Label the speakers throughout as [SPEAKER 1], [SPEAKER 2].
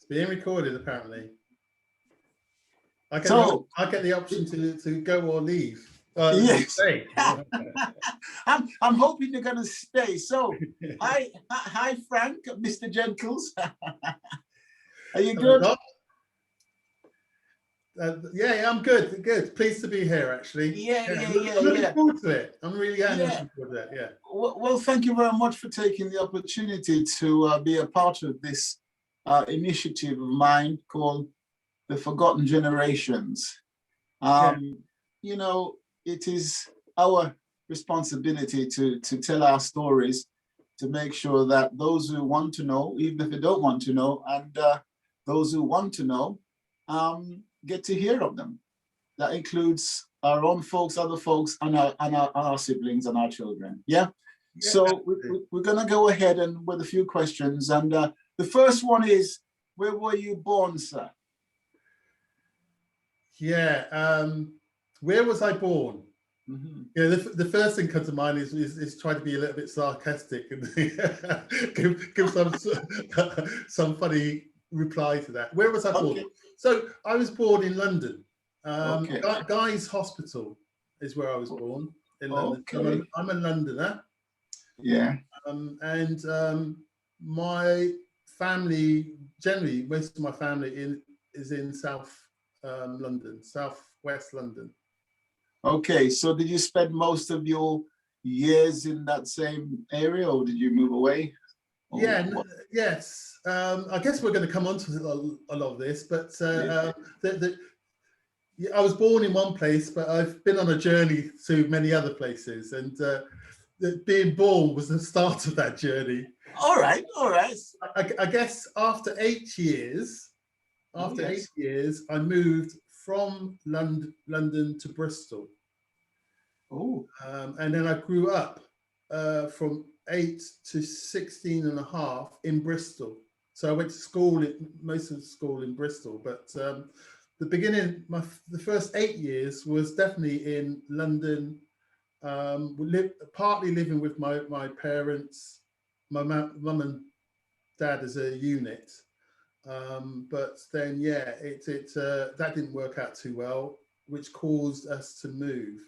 [SPEAKER 1] It's being recorded, apparently. I get the option to go or leave.
[SPEAKER 2] Yes.
[SPEAKER 1] Stay.
[SPEAKER 2] I'm hoping you're going to stay. So, hi, Frank, Mr. Gentles. Are you good?
[SPEAKER 1] Yeah, I'm good. Good. Pleased to be here, actually.
[SPEAKER 2] Yeah.
[SPEAKER 1] I'm looking forward to it. I'm really looking forward to it. Yeah.
[SPEAKER 2] Well, thank you very much for taking the opportunity to be a part of this initiative of mine called The Forgotten Generations. You know, it is our responsibility to tell our stories, to make sure that those who want to know, even if they don't want to know, and those who want to know, get to hear of them. That includes our own folks, other folks, and our siblings and our children. Yeah. So we're going to go ahead and with a few questions. And the first one is, where were you born, sir?
[SPEAKER 1] Yeah. Where was I born? Mm-hmm. Yeah, the first thing comes to mind is try to be a little bit sarcastic and give some funny reply to that. Where was I born? Okay. So I was born in London. Guy's Hospital is where I was born, in London. Okay. I'm a Londoner.
[SPEAKER 2] Yeah.
[SPEAKER 1] My family, generally, most of my family is in South London, Southwest London.
[SPEAKER 2] Okay, so did you spend most of your years in that same area, or did you move away?
[SPEAKER 1] Yes. I guess we're going to come on to a lot of this, but I was born in one place, but I've been on a journey to many other places, and being born was the start of that journey.
[SPEAKER 2] All right.
[SPEAKER 1] I guess after 8 years, I moved from London to Bristol.
[SPEAKER 2] Oh.
[SPEAKER 1] And then I grew up from 8 to 16 and a half in Bristol. So I went to school, most of the school in Bristol, but the beginning, the first 8 years was definitely in London. Partly living with my parents, my mum and dad as a unit. But then, that didn't work out too well, which caused us to move.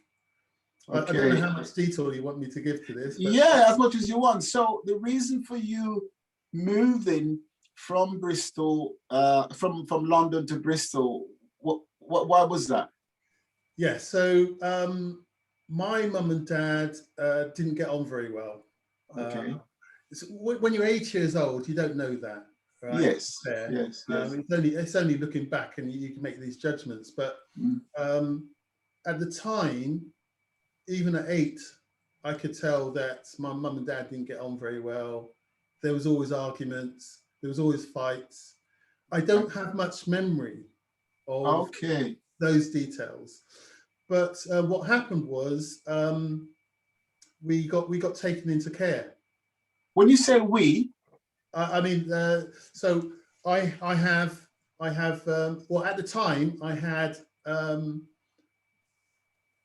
[SPEAKER 1] Okay. I don't know how much detail you want me to give to this. But
[SPEAKER 2] yeah, as much as you want. So the reason for you moving from Bristol, from London to Bristol, why was that?
[SPEAKER 1] Yeah, so my mum and dad didn't get on very well.
[SPEAKER 2] Okay.
[SPEAKER 1] When you're 8 years old, you don't know that. Right?
[SPEAKER 2] Yes. Yes.
[SPEAKER 1] It's only looking back and you can make these judgments. But at the time, even at 8, I could tell that my mum and dad didn't get on very well. There was always arguments. There was always fights. I don't have much memory of those details. But what happened was we got taken into care.
[SPEAKER 2] When you say we,
[SPEAKER 1] I mean, so I have. Well, at the time, I had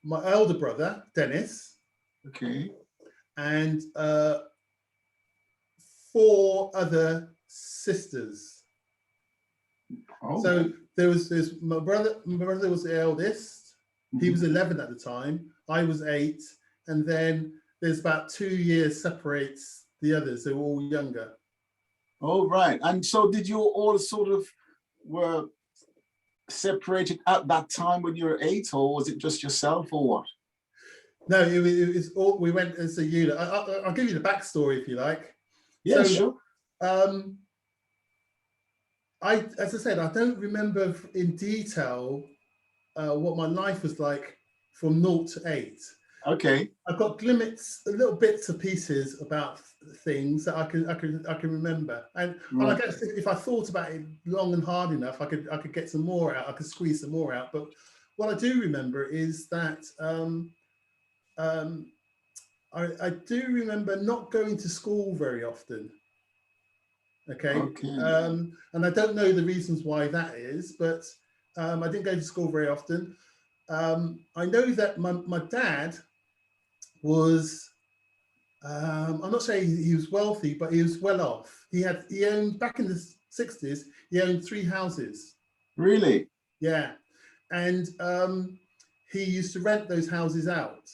[SPEAKER 1] my elder brother, Dennis.
[SPEAKER 2] Okay.
[SPEAKER 1] And 4 other sisters.
[SPEAKER 2] Oh.
[SPEAKER 1] So there's my brother was the eldest. Mm-hmm. He was 11 at the time. I was 8. And then there's about 2 years separates the others. They were all younger.
[SPEAKER 2] Oh, right. And so did you all sort of were separated at that time when you were 8, or was it just yourself, or what?
[SPEAKER 1] No, it was all, we went as a unit. I'll give you the backstory if you like.
[SPEAKER 2] Yeah, so, sure.
[SPEAKER 1] As I said, I don't remember in detail what my life was like from 0 to 8.
[SPEAKER 2] Okay.
[SPEAKER 1] I've got glimmers, little bits and pieces about things that I can remember, and I guess if I thought about it long and hard enough, I could get some more out. I could squeeze some more out. But what I do remember is that I do remember not going to school very often. Okay. And I don't know the reasons why that is, but I didn't go to school very often. I know that my dad was, I'm not saying he was wealthy, but he was well off. He owned, back in the 60s, he owned 3 houses.
[SPEAKER 2] Really?
[SPEAKER 1] Yeah. And he used to rent those houses out.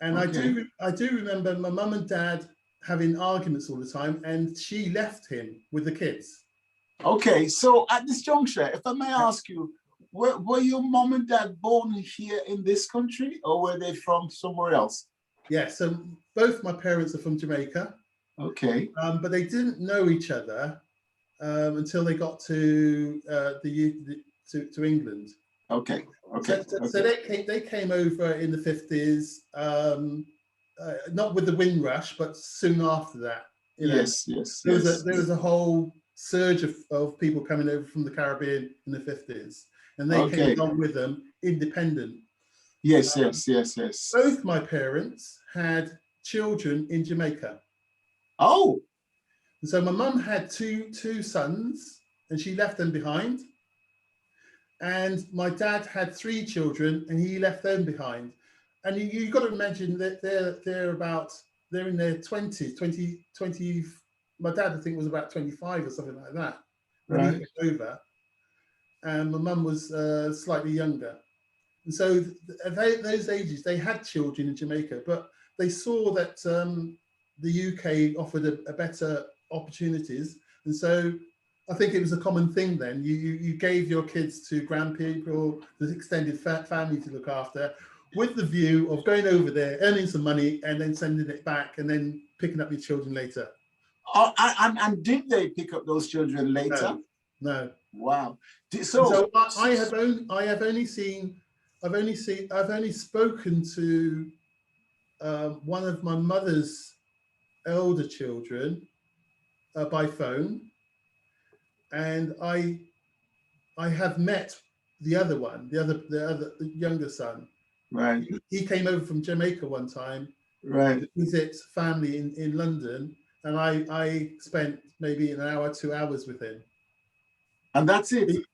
[SPEAKER 1] And
[SPEAKER 2] Okay.
[SPEAKER 1] I do remember my mum and dad having arguments all the time, and she left him with the kids.
[SPEAKER 2] Okay, so at this juncture, if I may ask you, were your mom and dad born here in this country, or were they from somewhere else?
[SPEAKER 1] Yeah, so both my parents are from Jamaica.
[SPEAKER 2] Okay.
[SPEAKER 1] But they didn't know each other until they got to to England.
[SPEAKER 2] Okay. Okay.
[SPEAKER 1] So they came over in the 50s, not with the Windrush, but soon after that.
[SPEAKER 2] Yes.
[SPEAKER 1] There was a whole surge of people coming over from the Caribbean in the 50s, and they came along with them independent.
[SPEAKER 2] Yes.
[SPEAKER 1] Both my parents had children in Jamaica.
[SPEAKER 2] Oh.
[SPEAKER 1] And so my mum had two sons, and she left them behind. And my dad had 3 children, and he left them behind. And you've got to imagine that they're in their 20s, 20. My dad, I think, was about 25 or something like that when he came over. And my mum was slightly younger. And so at those ages, they had children in Jamaica, but they saw that the UK offered a better opportunities. And so I think it was a common thing then. You gave your kids to grandpeople, the extended family to look after, with the view of going over there, earning some money, and then sending it back, and then picking up your children later.
[SPEAKER 2] Oh, and did they pick up those children later?
[SPEAKER 1] No.
[SPEAKER 2] Wow.
[SPEAKER 1] So I've only spoken to one of my mother's elder children by phone, and I have met the other one, the younger son.
[SPEAKER 2] Right.
[SPEAKER 1] He came over from Jamaica one time,
[SPEAKER 2] right,
[SPEAKER 1] to visit family in London, and I spent maybe an hour, 2 hours with him.
[SPEAKER 2] And that's it.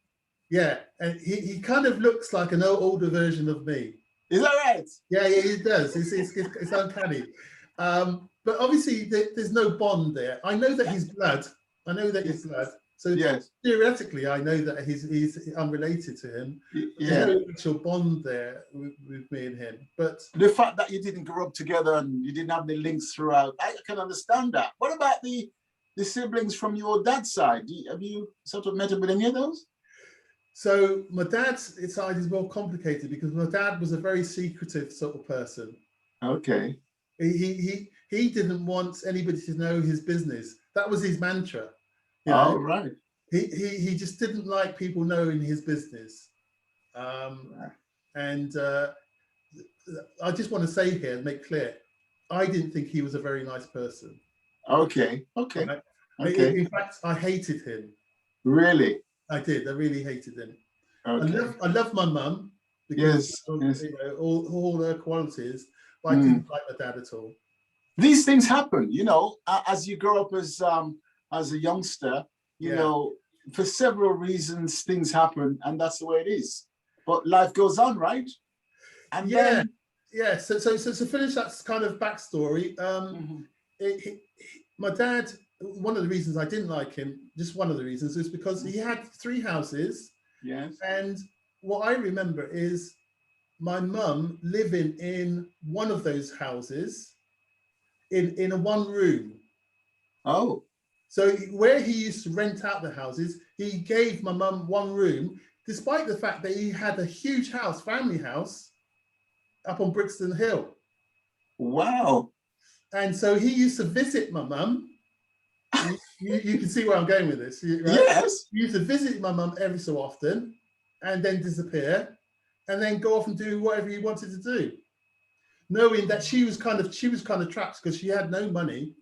[SPEAKER 1] Yeah, and he kind of looks like an older version of me.
[SPEAKER 2] Is that right?
[SPEAKER 1] Yeah, he does. It's uncanny. But obviously, there's no bond there. I know that he's blood. I know that he's blood. So
[SPEAKER 2] yes,
[SPEAKER 1] theoretically, I know that he's unrelated to him.
[SPEAKER 2] Yeah.
[SPEAKER 1] There's no actual bond there with me and him. But
[SPEAKER 2] the fact that you didn't grow up together and you didn't have the links throughout, I can understand that. What about the siblings from your dad's side? Have you sort of met up with any of those?
[SPEAKER 1] So my dad's side is more complicated because my dad was a very secretive sort of person.
[SPEAKER 2] Okay.
[SPEAKER 1] He didn't want anybody to know his business. That was his mantra.
[SPEAKER 2] Oh, right.
[SPEAKER 1] He just didn't like people knowing his business. And I just want to say here and make clear, I didn't think he was a very nice person.
[SPEAKER 2] Okay.
[SPEAKER 1] Right?
[SPEAKER 2] Okay.
[SPEAKER 1] In fact, I hated him.
[SPEAKER 2] Really?
[SPEAKER 1] I did. I really hated him.
[SPEAKER 2] Okay.
[SPEAKER 1] I love my mum because of, all her qualities, but I didn't like my dad at all.
[SPEAKER 2] These things happen, as you grow up as a youngster, you know, for several reasons things happen, and that's the way it is. But life goes on, right? And then
[SPEAKER 1] so to finish that kind of backstory, my dad, one of the reasons I didn't like him, just one of the reasons, is because he had 3 houses.
[SPEAKER 2] Yes.
[SPEAKER 1] And what I remember is my mum living in one of those houses in a 1 room.
[SPEAKER 2] Oh.
[SPEAKER 1] So where he used to rent out the houses, he gave my mum 1 room, despite the fact that he had a huge house, family house, up on Brixton Hill.
[SPEAKER 2] Wow.
[SPEAKER 1] And so he used to visit my mum. You can see where I'm going with this, right?
[SPEAKER 2] Yes.
[SPEAKER 1] He used to visit my mum every so often and then disappear and then go off and do whatever he wanted to do, knowing that she was kind of trapped because she had no money.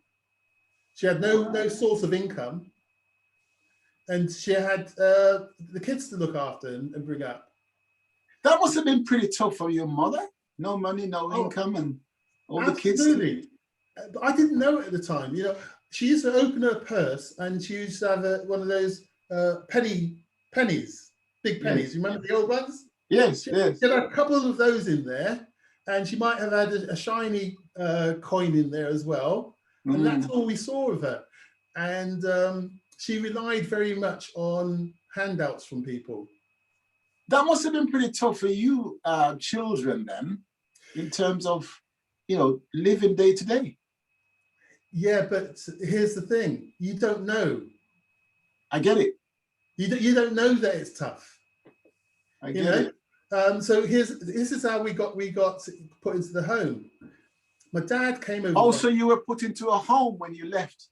[SPEAKER 1] She had no source of income, and she had the kids to look after and bring up.
[SPEAKER 2] That must have been pretty tough for your mother. No money, no income, and all the kids.
[SPEAKER 1] Absolutely. But I didn't know it at the time. She used to open her purse and she used to have one of those pennies, big pennies.
[SPEAKER 2] Yes.
[SPEAKER 1] You remember the old ones?
[SPEAKER 2] Yes,
[SPEAKER 1] She had a couple of those in there, and she might have had a shiny coin in there as well. And that's all we saw of her. And she relied very much on handouts from people.
[SPEAKER 2] That must have been pretty tough for you children then, in terms of, you know, living day to day.
[SPEAKER 1] Yeah, but here's the thing: you don't know.
[SPEAKER 2] I get it.
[SPEAKER 1] You don't know that it's tough.
[SPEAKER 2] I get it.
[SPEAKER 1] So this is how we got put into the home. My dad came over.
[SPEAKER 2] Also, you were put into a home when you left.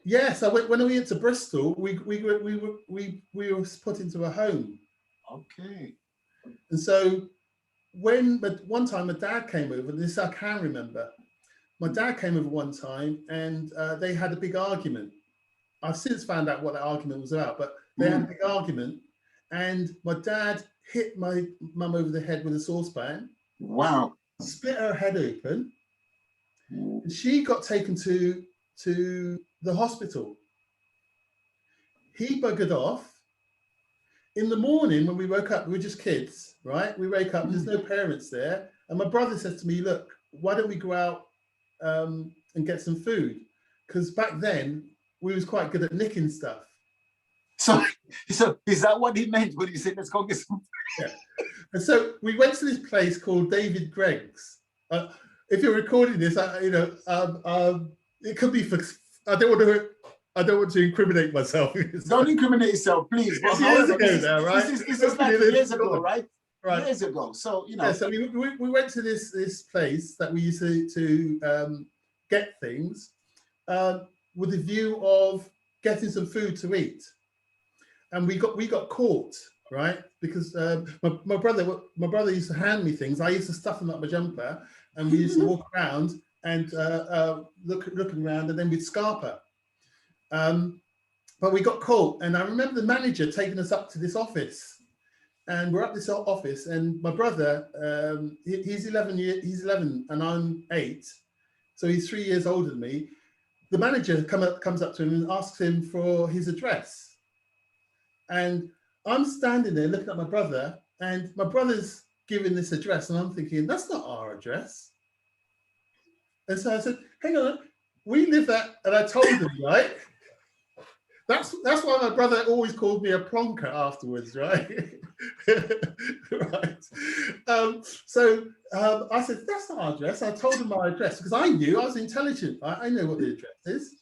[SPEAKER 1] Yes, when we went to Bristol, we were put into a home.
[SPEAKER 2] Okay.
[SPEAKER 1] And so one time my dad came over, this I can remember. My dad came over one time and they had a big argument. I've since found out what that argument was about, but they had a big argument, and my dad hit my mum over the head with a saucepan.
[SPEAKER 2] Wow.
[SPEAKER 1] Split her head open. And she got taken to the hospital. He buggered off. In the morning when we woke up, we were just kids, right? We wake up, there's no parents there. And my brother says to me, look, why don't we go out and get some food? Because back then, we was quite good at nicking stuff.
[SPEAKER 2] So is that what he meant when he said, let's go get some food?
[SPEAKER 1] Yeah. And so we went to this place called David Gregg's. If you're recording this, it could be for, I don't want to incriminate myself.
[SPEAKER 2] Don't incriminate yourself, please.
[SPEAKER 1] It's years ago now, right?
[SPEAKER 2] This is like years ago, right?
[SPEAKER 1] Right.
[SPEAKER 2] Years ago. So, you know.
[SPEAKER 1] Yeah, so we went to this place that we used to get things with the view of getting some food to eat. And we got caught, right? Because my brother used to hand me things. I used to stuff them up my jumper, and we used to walk around and looking around, and then we'd scarper. But we got caught, and I remember the manager taking us up to this office, and we're at this office, and my brother, he's 11 and I'm 8, so he's 3 years older than me. The manager comes up to him and asks him for his address, and I'm standing there looking at my brother, and my brother's giving this address, and I'm thinking, that's not our address. And so I said, hang on, we live at, and I told him, right? That's why my brother always called me a plonker afterwards, right? Right. So I said, that's not our address. I told him my address because I knew, I was intelligent. I know what the address is.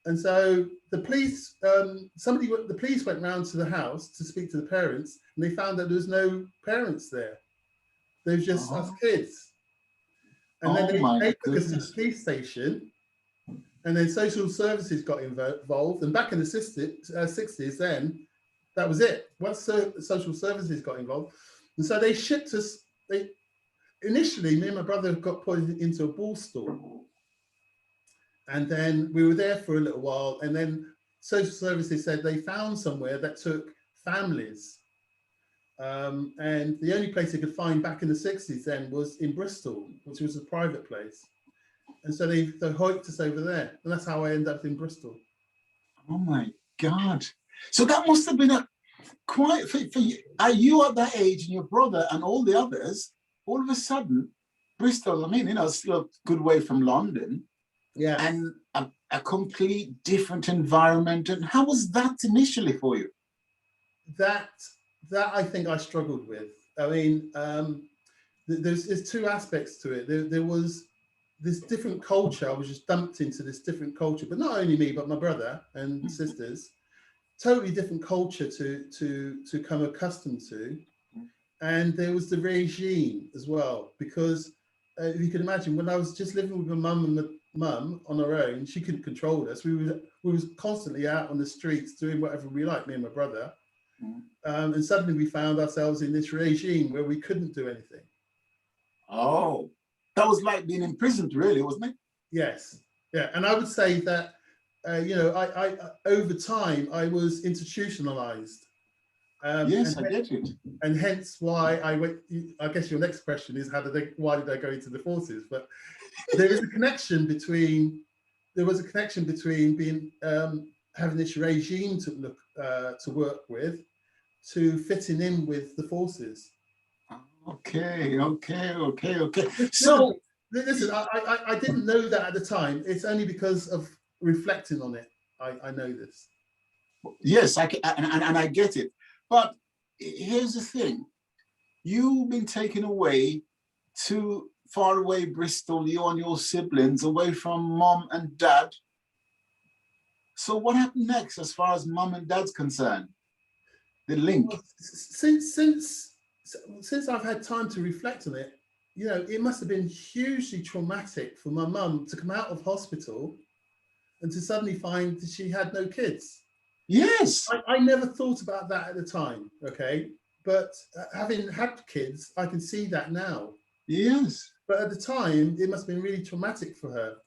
[SPEAKER 1] And so the police, the police went round to the house to speak to the parents, and they found that there was no parents there. There was just us kids. And then they took us to the police station, and then social services got involved. And back in the 60s, then that was it. Once social services got involved, and so they shipped us. Initially, me and my brother got put into a ball stall, and then we were there for a little while. And then social services said they found somewhere that took families, and the only place they could find back in the 60s then was in Bristol, which was a private place. And so they hiked us over there, and that's how I ended up in Bristol.
[SPEAKER 2] Oh my God! So that must have been quite for you. Are you at that age, and your brother and all the others? All of a sudden, Bristol. I mean, you know, still a good way from London.
[SPEAKER 1] Yeah.
[SPEAKER 2] And a complete different environment. And how was that initially for you?
[SPEAKER 1] That I think I struggled with. I mean, there's two aspects to it. There was this different culture. I was just dumped into this different culture, but not only me, but my brother and sisters. Totally different culture to come accustomed to. And there was the regime as well, because if you can imagine, when I was just living with my mum on our own, she couldn't control us. We was constantly out on the streets doing whatever we liked, me and my brother. And suddenly we found ourselves in this regime where we couldn't do anything.
[SPEAKER 2] Oh, that was like being imprisoned, really, wasn't it?
[SPEAKER 1] Yes. Yeah. And I would say that, you know, I over time, I was institutionalized.
[SPEAKER 2] Yes, I get it.
[SPEAKER 1] And hence why I went, I guess your next question is, why did I go into the forces? But there was a connection between being, having this regime to work with, to fitting in with the forces.
[SPEAKER 2] Okay.
[SPEAKER 1] So listen, I didn't know that at the time. It's only because of reflecting on it I know this.
[SPEAKER 2] Yes, and I get it. But here's the thing. You've been taken away to far away Bristol, you and your siblings, away from mom and dad. So what happened next as far as mom and dad's concerned? The link.
[SPEAKER 1] Well, since I've had time to reflect on it, you know, it must have been hugely traumatic for my mum to come out of hospital and to suddenly find that she had no kids.
[SPEAKER 2] Yes.
[SPEAKER 1] I never thought about that at the time, okay? But having had kids, I can see that now.
[SPEAKER 2] Yes.
[SPEAKER 1] But at the time, it must have been really traumatic for her.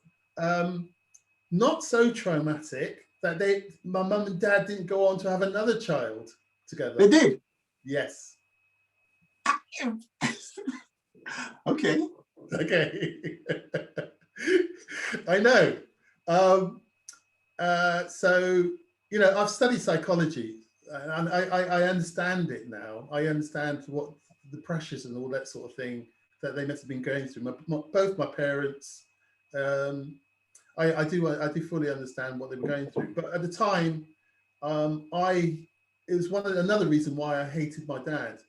[SPEAKER 1] Not so traumatic that my mum and dad didn't go on to have another child together.
[SPEAKER 2] They did?
[SPEAKER 1] Yes.
[SPEAKER 2] Okay.
[SPEAKER 1] Okay. I know. So, you know, I've studied psychology and I understand it now. I understand what the pressures and all that sort of thing that they must have been going through. Both my parents, I do fully understand what they were going through. But at the time, it was another reason why I hated my dad,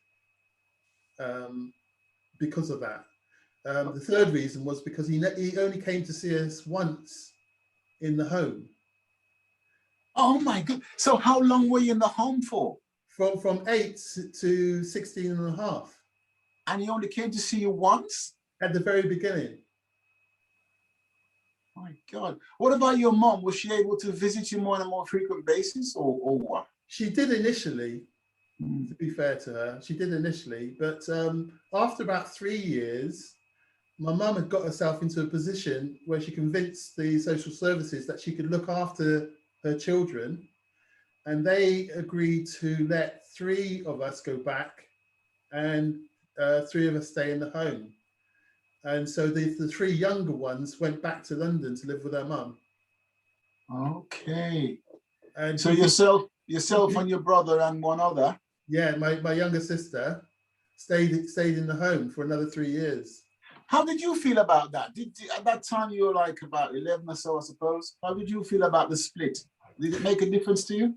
[SPEAKER 1] because of that. The third reason was because he only came to see us once in the home.
[SPEAKER 2] Oh my God. So how long were you in the home for?
[SPEAKER 1] From 8 to 16 and a half.
[SPEAKER 2] And he only came to see you once?
[SPEAKER 1] At the very beginning.
[SPEAKER 2] My God. What about your mom? Was she able to visit you more on a more frequent basis or what?
[SPEAKER 1] She did initially, to be fair to her. She did initially. But after about 3 years, my mum had got herself into a position where she convinced the social services that she could look after her children. And they agreed to let 3 of us go back and 3 of us stay in the home. And so the 3 younger ones went back to London to live with their mum.
[SPEAKER 2] Okay.
[SPEAKER 1] And
[SPEAKER 2] so yourself and your brother and one other?
[SPEAKER 1] Yeah, my younger sister stayed in the home for another 3 years.
[SPEAKER 2] How did you feel about that? At that time you were like about 11 or so, I suppose. How did you feel about the split? Did it make a difference to you?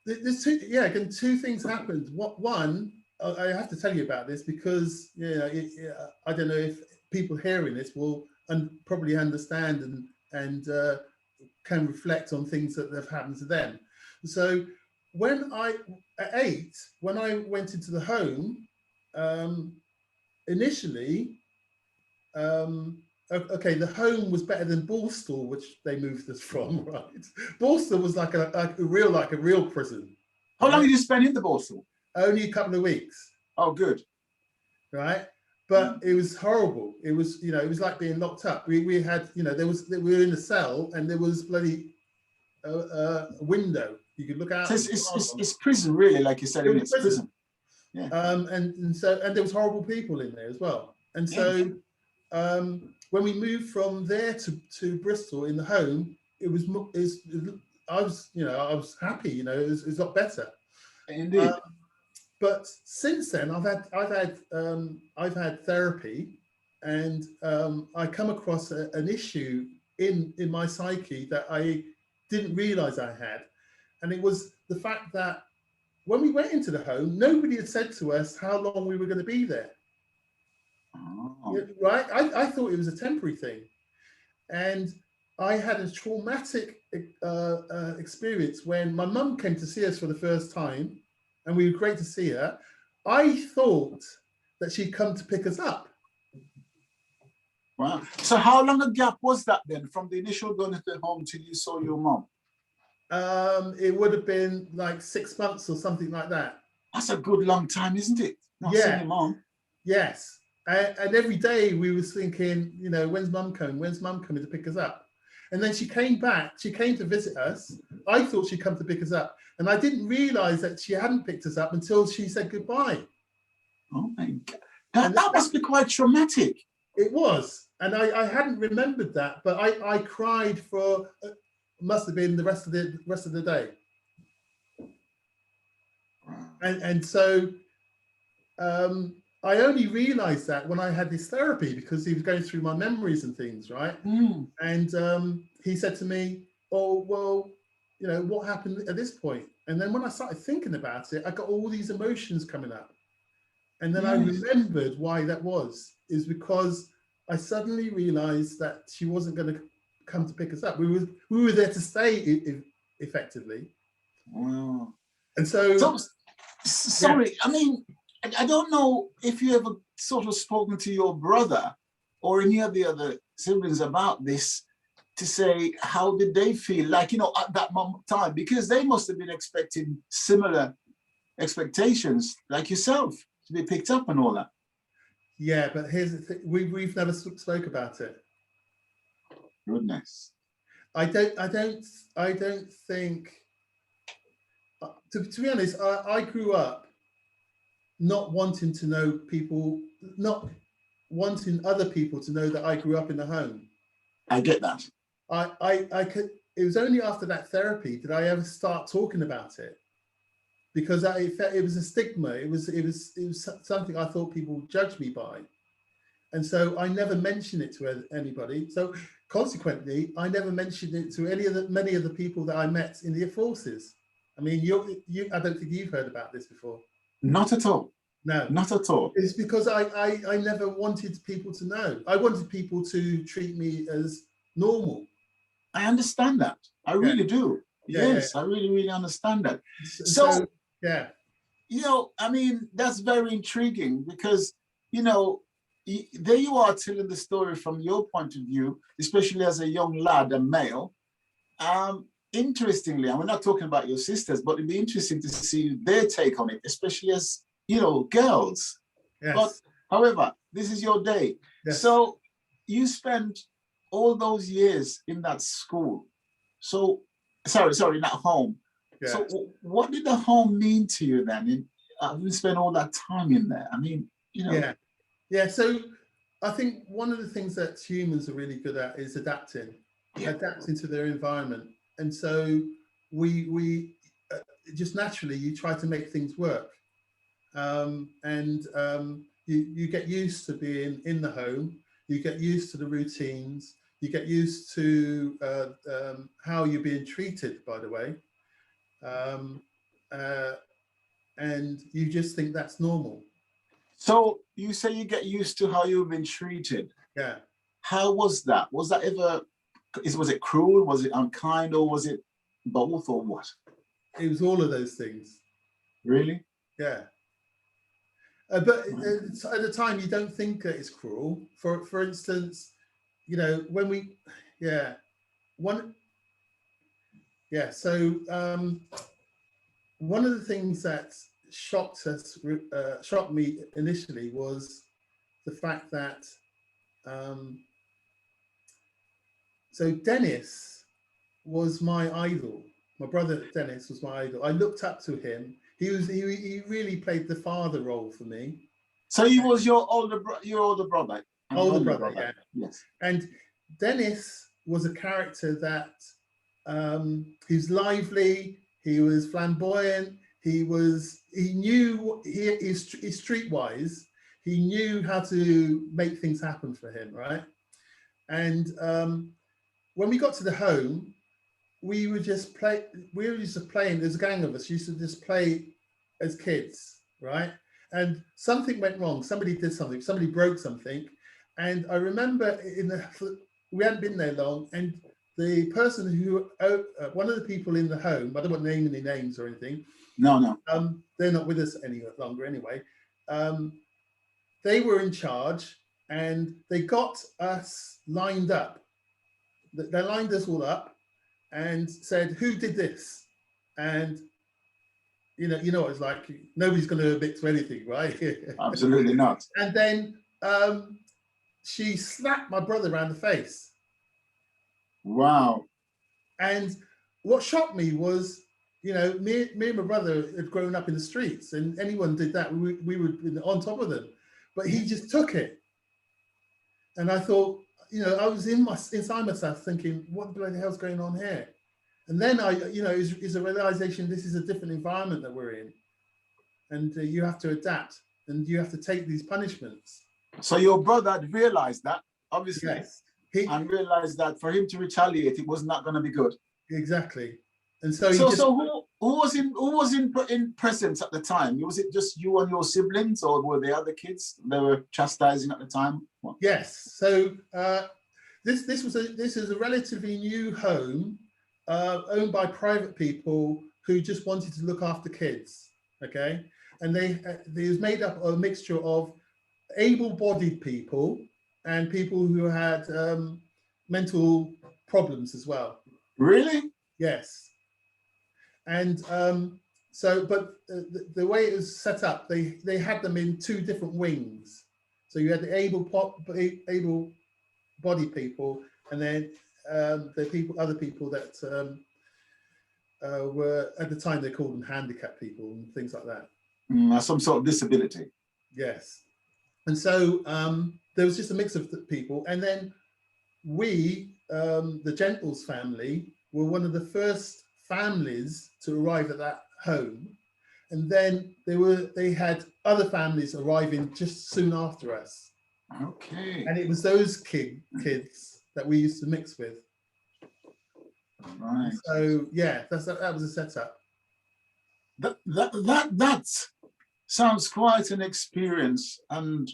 [SPEAKER 1] There's two things happened. One, I have to tell you about this because I don't know if people hearing this will probably understand and can reflect on things that have happened to them. So at 8, when I went into the home, initially, okay, the home was better than Borstal, which they moved us from, right? Borstal was like a real prison.
[SPEAKER 2] How long did you spend in the Borstal?
[SPEAKER 1] Only a couple of weeks.
[SPEAKER 2] Oh, good.
[SPEAKER 1] Right, but it was horrible. It was, it was like being locked up. We had, we were in a cell and there was bloody a window you could look out.
[SPEAKER 2] So it's prison, really, like you said. It's prison. Yeah.
[SPEAKER 1] And there was horrible people in there as well. And so when we moved from there to Bristol in the home, I was happy. It was a lot better.
[SPEAKER 2] Indeed.
[SPEAKER 1] But since then, I've had therapy, and I come across an issue in my psyche that I didn't realize I had, and it was the fact that when we went into the home, nobody had said to us how long we were going to be there. Oh. Right? I thought it was a temporary thing, and I had a traumatic experience when my mum came to see us for the first time. And we were great to see her. I thought that she'd come to pick us up.
[SPEAKER 2] Wow. So how long a gap was that then from the initial going to the home till you saw your mom?
[SPEAKER 1] It would have been like 6 months or something like that.
[SPEAKER 2] That's a good long time, isn't it? Not seeing your mom.
[SPEAKER 1] Yes. And every day we was thinking, when's mum coming? When's mum coming to pick us up? And then she came back. She came to visit us. I thought she'd come to pick us up. And I didn't realize that she hadn't picked us up until she said goodbye.
[SPEAKER 2] Oh my God. That must be quite traumatic.
[SPEAKER 1] It was. And I hadn't remembered that, but I cried for, must have been the rest of the day. And so I only realized that when I had this therapy, because he was going through my memories and things, right? And he said to me, oh, well, you know, what happened at this point? And then when I started thinking about it, I got all these emotions coming up. And then I remembered why that was, is because I suddenly realized that she wasn't going to come to pick us up. We were there to stay effectively.
[SPEAKER 2] Wow.
[SPEAKER 1] And so
[SPEAKER 2] sorry,
[SPEAKER 1] yeah.
[SPEAKER 2] I mean, I don't know if you ever sort of spoken to your brother or any of the other siblings about this, to say how did they feel, like, you know, at that moment time, because they must have been expecting similar expectations like yourself to be picked up and all that.
[SPEAKER 1] Yeah, but here's the thing, we've never spoke about it.
[SPEAKER 2] Goodness.
[SPEAKER 1] I don't think, to be honest, I grew up not wanting to know people, not wanting other people to know that I grew up in the home.
[SPEAKER 2] I get that.
[SPEAKER 1] It was only after that therapy did I ever start talking about it, because it was a stigma. It was something I thought people would judge me by. And so I never mentioned it to anybody. So consequently, I never mentioned it to many of the people that I met in the forces. I mean, I don't think you've heard about this before.
[SPEAKER 2] Not at all.
[SPEAKER 1] No,
[SPEAKER 2] not at all.
[SPEAKER 1] It's because I never wanted people to know. I wanted people to treat me as normal.
[SPEAKER 2] I understand that. I really do. Yes, I really, really understand that. So,
[SPEAKER 1] yeah,
[SPEAKER 2] you know, I mean, that's very intriguing, because, you know, there you are telling the story from your point of view, especially as a young lad, a male. Interestingly, and we're not talking about your sisters, but it'd be interesting to see their take on it, especially as, you know, girls.
[SPEAKER 1] Yes.
[SPEAKER 2] But however, this is your day. Yes. So you spent all those years in that school. So, sorry, not home. Yeah. So what did the home mean to you then? You spent all that time in there. I mean, you know.
[SPEAKER 1] Yeah. So I think one of the things that humans are really good at is adapting to their environment. And so we just naturally, you try to make things work. You get used to being in the home. You get used to the routines. You get used to how you're being treated, by the way. And you just think that's normal.
[SPEAKER 2] So you say you get used to how you've been treated.
[SPEAKER 1] Yeah.
[SPEAKER 2] How was that? Was that ever, was it cruel? Was it unkind? Or was it both, or what?
[SPEAKER 1] It was all of those things.
[SPEAKER 2] Really?
[SPEAKER 1] Yeah. But at the time, you don't think that it's cruel. For instance, you know, when we, So one of the things that shocked me initially was the fact that, so Dennis was my idol. My brother Dennis was my idol. I looked up to him. He really played the father role for me.
[SPEAKER 2] So he was your older brother.
[SPEAKER 1] Older brother, yeah.
[SPEAKER 2] Yes.
[SPEAKER 1] And Dennis was a character that he's lively. He was flamboyant. He knew he's streetwise. He knew how to make things happen for him, right? And when we got to the home, we were just playing. There's a gang of us used to just play as kids, right? And something went wrong. Somebody did something. Somebody broke something. And I remember we hadn't been there long, and the person who, one of the people in the home, I don't want to name any names or anything.
[SPEAKER 2] No.
[SPEAKER 1] They're not with us any longer anyway. They were in charge, and they got us lined up. They lined us all up and said, "Who did this?" And you know what it's like. Nobody's going to admit to anything, right?
[SPEAKER 2] Absolutely not.
[SPEAKER 1] And then she slapped my brother around the face.
[SPEAKER 2] Wow.
[SPEAKER 1] And what shocked me was, you know, me and my brother had grown up in the streets, and anyone did that, we would be on top of them. But he just took it. And I thought, you know, I was inside myself thinking, what the hell's going on here? And then is a realization this is a different environment that we're in. And you have to adapt, and you have to take these punishments.
[SPEAKER 2] So your brother had realized that, obviously.
[SPEAKER 1] Yes.
[SPEAKER 2] And realized that for him to retaliate, it was not going to be good.
[SPEAKER 1] Exactly. And so
[SPEAKER 2] who was in presence at the time? Was it just you and your siblings, or were there other kids they were chastising at the time? What?
[SPEAKER 1] Yes. So this is a relatively new home owned by private people who just wanted to look after kids. Okay, and it was made up of a mixture of able-bodied people and people who had mental problems as well.
[SPEAKER 2] Really?
[SPEAKER 1] Yes. And but the way it was set up, they had them in two different wings. So you had the able-bodied people, and then the other people that were, at the time they called them handicapped people and things like that.
[SPEAKER 2] Some sort of disability.
[SPEAKER 1] Yes. And so there was just a mix of people, and then we, the Gentles family, were one of the first families to arrive at that home, and then they had other families arriving just soon after us.
[SPEAKER 2] Okay.
[SPEAKER 1] And it was those kids that we used to mix with.
[SPEAKER 2] Right.
[SPEAKER 1] So yeah, that was a setup.
[SPEAKER 2] That sounds quite an experience, and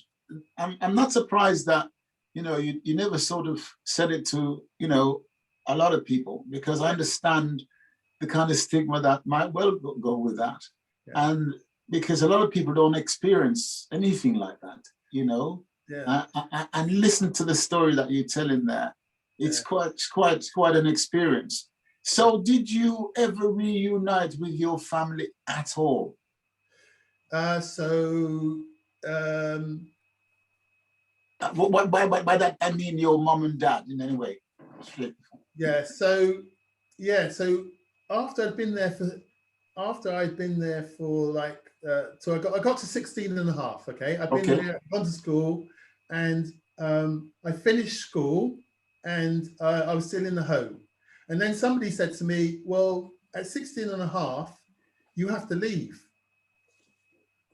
[SPEAKER 2] I'm not surprised that you never sort of said it to a lot of people, because I understand the kind of stigma that might well go with that. Yeah. And because a lot of people don't experience anything like that,
[SPEAKER 1] Yeah.
[SPEAKER 2] And listen to the story that you're telling there. It's quite an experience. So did you ever reunite with your family at all? By that I mean your mom and dad in any way.
[SPEAKER 1] Yeah. So after I'd been there for like so I got to 16 and a half. Okay, I've been there, gone to school, and I finished school, and I was still in the home. And then somebody said to me, well, at 16 and a half, you have to leave.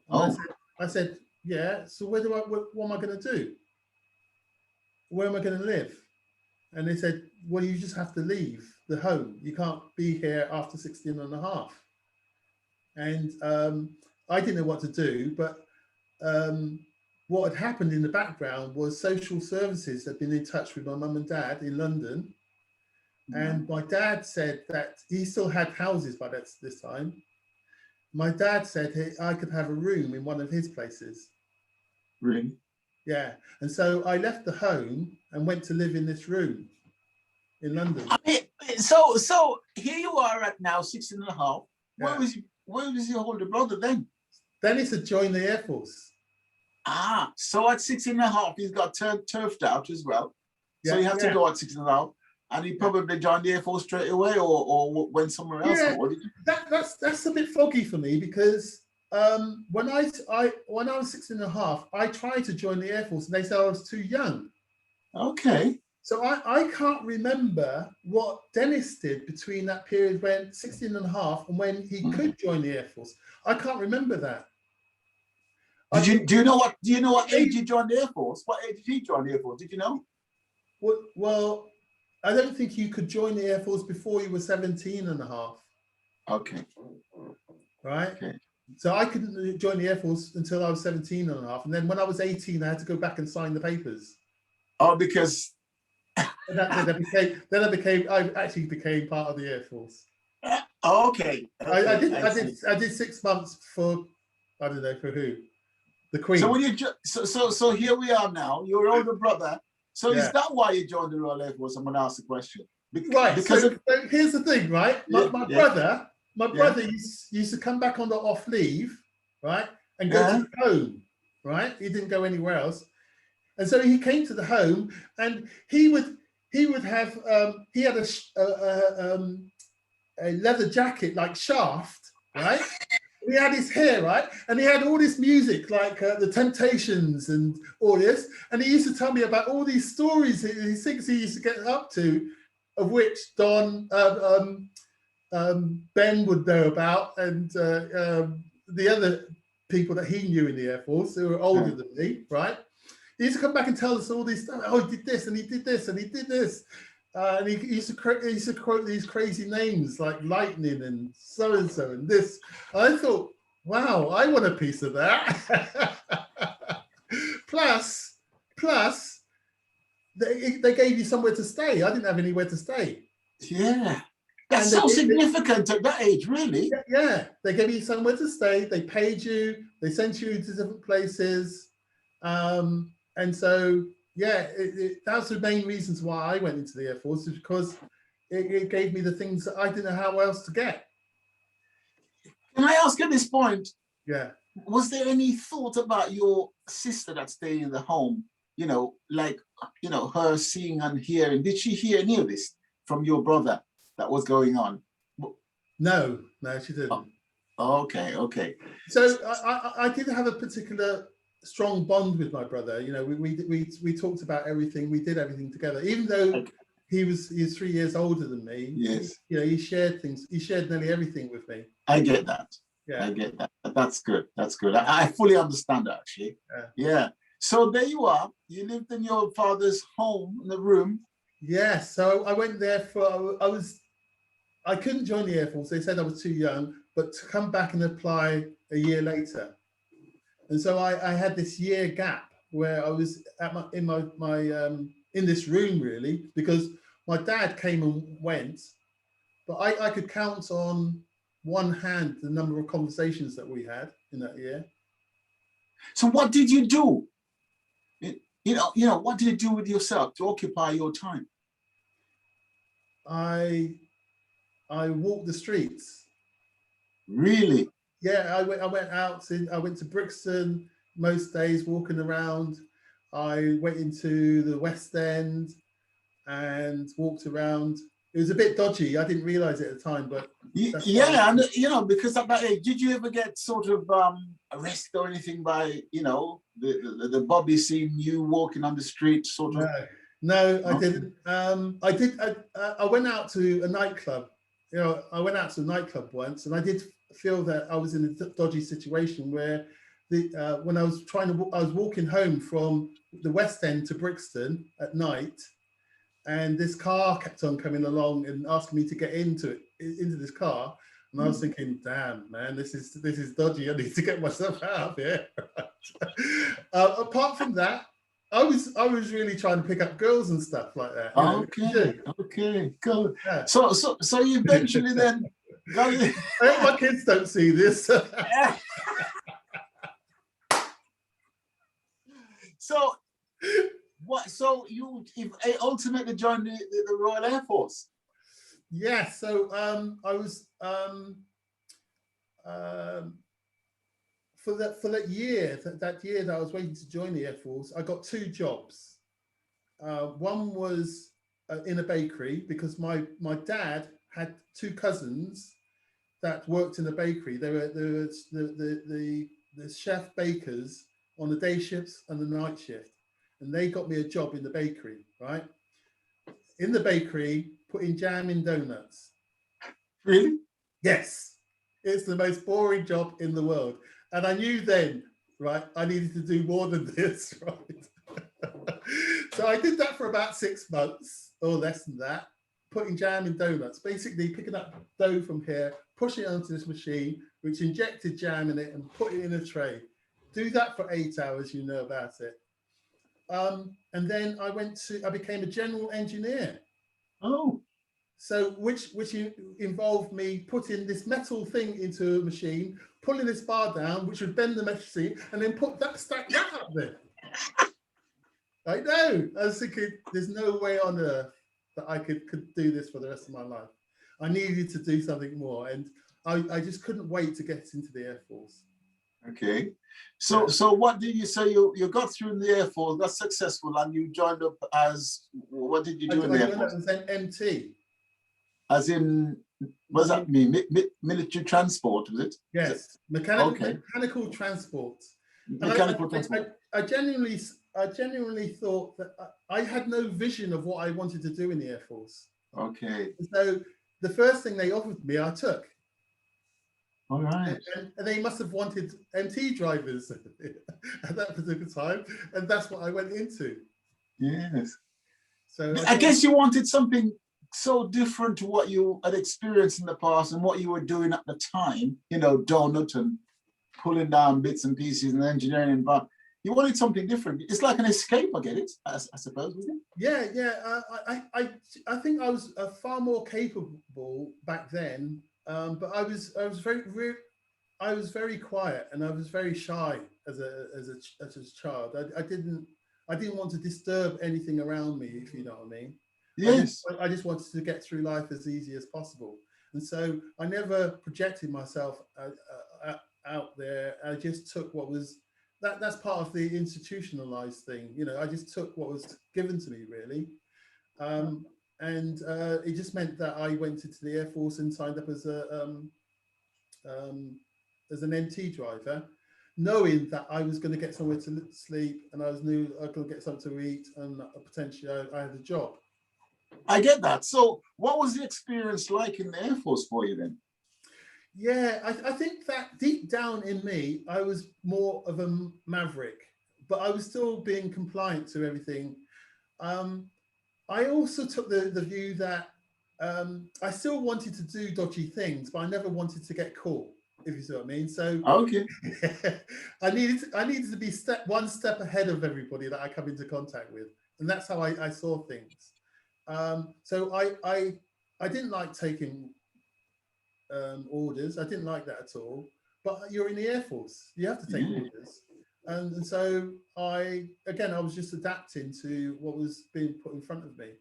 [SPEAKER 1] And I said, yeah, so what am I going to do? Where am I going to live? And they said, well, you just have to leave the home. You can't be here after 16 and a half. And I didn't know what to do, but what had happened in the background was social services had been in touch with my mum and dad in London. And my dad said that he still had houses by this time. My dad said I could have a room in one of his places.
[SPEAKER 2] Really?
[SPEAKER 1] Yeah. And so I left the home and went to live in this room in London.
[SPEAKER 2] I mean, so here you are at now 16 and a half. Yeah. Where was your older brother then?
[SPEAKER 1] Dennis had joined the Air Force.
[SPEAKER 2] So at 16 and a half, he's got turfed out as well. Yeah, so you have to go at 16 and a half. And he probably joined the Air Force straight away, or went somewhere else.
[SPEAKER 1] Yeah, that's a bit foggy for me, because when I was 16 and a half, I tried to join the Air Force and they said I was too young.
[SPEAKER 2] Okay.
[SPEAKER 1] So I can't remember what Dennis did between that period when 16 and a half and when he could join the Air Force. I can't remember that.
[SPEAKER 2] Do you know what age you joined the Air Force? What age did he join the Air Force? Did you know?
[SPEAKER 1] Well, I don't think you could join the Air Force before you were 17 and a half.
[SPEAKER 2] Okay.
[SPEAKER 1] Right?
[SPEAKER 2] Okay.
[SPEAKER 1] So I couldn't join the Air Force until I was 17 and a half. And then when I was 18, I had to go back and sign the papers.
[SPEAKER 2] Oh, because...
[SPEAKER 1] And I actually became part of the Air Force.
[SPEAKER 2] Okay.
[SPEAKER 1] I did 6 months for, I don't know, for who? The Queen.
[SPEAKER 2] So when so here we are now, your older brother. So is that why you joined the Royal Air Force? I'm going to ask the question.
[SPEAKER 1] Because so here's the thing, right? My brother used to come back on the off leave, right, and go to the home, right? He didn't go anywhere else, and so he came to the home, and he would have he had a leather jacket like Shaft, right? He had his hair, right? And he had all this music like the Temptations and all this. And he used to tell me about all these stories he thinks he used to get up to, of which Ben would know about, and the other people that he knew in the Air Force who were older than me, right? He used to come back and tell us all these stuff. Oh, he did this and he did this and he did this. And he used to quote these crazy names like lightning and so and this. I thought, wow, I want a piece of that. plus, they gave you somewhere to stay. I didn't have anywhere to stay.
[SPEAKER 2] Yeah, that's so significant at that age, really.
[SPEAKER 1] Yeah, they gave you somewhere to stay. They paid you. They sent you to different places, and so yeah, that's the main reasons why I went into the Air Force, is because it gave me the things that I didn't know how else to get.
[SPEAKER 2] Can I ask at this point?
[SPEAKER 1] Yeah.
[SPEAKER 2] Was there any thought about your sister that stayed in the home? You know, like, you know, her seeing and hearing. Did she hear any of this from your brother that was going on?
[SPEAKER 1] No, she didn't.
[SPEAKER 2] Oh, okay.
[SPEAKER 1] So I didn't have a particular strong bond with my brother. You know, we talked about everything. We did everything together, even though he's 3 years older than me.
[SPEAKER 2] Yes.
[SPEAKER 1] He shared things. He shared nearly everything with me.
[SPEAKER 2] I get that.
[SPEAKER 1] Yeah.
[SPEAKER 2] I get that. That's good. I fully understand that, actually. Yeah. So there you are. You lived in your father's home in the room.
[SPEAKER 1] Yeah. So I went there for, I couldn't join the Air Force. They said I was too young, but to come back and apply a year later. And so I had this year gap where I was in this room, really, because my dad came and went, but I could count on one hand the number of conversations that we had in that year.
[SPEAKER 2] So what did you do? You know, what did you do with yourself to occupy your time?
[SPEAKER 1] I walked the streets.
[SPEAKER 2] Really?
[SPEAKER 1] Yeah, I went out. I went to Brixton most days, walking around. I went into the West End and walked around. It was a bit dodgy. I didn't realize it at the time, but
[SPEAKER 2] yeah, and you know, because at that age, did you ever get sort of arrested or anything by, you know, the Bobby seeing you walking on the street, sort of?
[SPEAKER 1] No, I didn't. I went out to a nightclub. You know, I went out to a nightclub once, and I did feel that I was in a dodgy situation where when I was walking home from the West End to Brixton at night, and this car kept on coming along and asking me to get into this car, and I was thinking, damn, man, this is dodgy. I need to get myself out of here. Apart from that, I was really trying to pick up girls and stuff like that.
[SPEAKER 2] Okay, cool. Yeah. So you eventually then got it.
[SPEAKER 1] I hope my kids don't see this.
[SPEAKER 2] So what? So you ultimately joined the Royal Air Force?
[SPEAKER 1] Yeah. So I was for that year that I was waiting to join the Air Force, I got 2 jobs. One was in a bakery, because my dad had 2 cousins that worked in a bakery. They were the chef bakers on the day shifts and the night shift, and they got me a job in the bakery. Right, in the bakery, putting jam in donuts.
[SPEAKER 2] Really?
[SPEAKER 1] Yes, it's the most boring job in the world. And I knew then, right, I needed to do more than this, right? So I did that for about 6 months or less than that, putting jam in donuts, basically picking up dough from here, pushing it onto this machine, which injected jam in it and put it in a tray. Do that for 8 hours, you know about it. And then I became a general engineer.
[SPEAKER 2] Oh.
[SPEAKER 1] So which involved me putting this metal thing into a machine, pulling this bar down, which would bend the machine, and then stack that up there. I know. I was thinking, there's no way on earth that I could do this for the rest of my life. I needed to do something more, and I just couldn't wait to get into the Air Force.
[SPEAKER 2] Okay. So what did you say? You got through the Air Force, got successful, and you joined up as, what did you do in the Air Force?
[SPEAKER 1] I was an MT.
[SPEAKER 2] As in, what does that mean? Military transport, was it?
[SPEAKER 1] Yes, mechanical transport.
[SPEAKER 2] Mechanical transport.
[SPEAKER 1] I genuinely thought that I had no vision of what I wanted to do in the Air Force.
[SPEAKER 2] Okay.
[SPEAKER 1] So the first thing they offered me, I took.
[SPEAKER 2] All right.
[SPEAKER 1] And they must have wanted MT drivers at that particular time, and that's what I went into.
[SPEAKER 2] Yes.
[SPEAKER 1] So
[SPEAKER 2] I guess you wanted something so different to what you had experienced in the past and what you were doing at the time, you know, donut and pulling down bits and pieces and engineering environment. You wanted something different. It's like an escape, I get it, I suppose, wasn't it?
[SPEAKER 1] Yeah. I think I was far more capable back then, but I was very quiet and I was very shy as a child. I didn't want to disturb anything around me, if you know what I mean.
[SPEAKER 2] Yes.
[SPEAKER 1] I just wanted to get through life as easy as possible, and so I never projected myself out there. I just took what was that's part of the institutionalized thing, you know. I just took what was given to me, really, and it just meant that I went into the Air Force and signed up as an NT driver, knowing that I was going to get somewhere to sleep, and I knew I was going to get something to eat, and potentially I had a job.
[SPEAKER 2] I get that. So what was the experience like in the Air Force for you then?
[SPEAKER 1] Yeah, I think that deep down in me, I was more of a maverick, but I was still being compliant to everything. I also took the view that I still wanted to do dodgy things, but I never wanted to get caught, if you see what I mean. So
[SPEAKER 2] Okay.
[SPEAKER 1] I needed to be one step ahead of everybody that I come into contact with, and that's how I saw things. So I didn't like taking orders. I didn't like that at all. But you're in the Air Force, you have to take orders, and so I was just adapting to what was being put in front of me.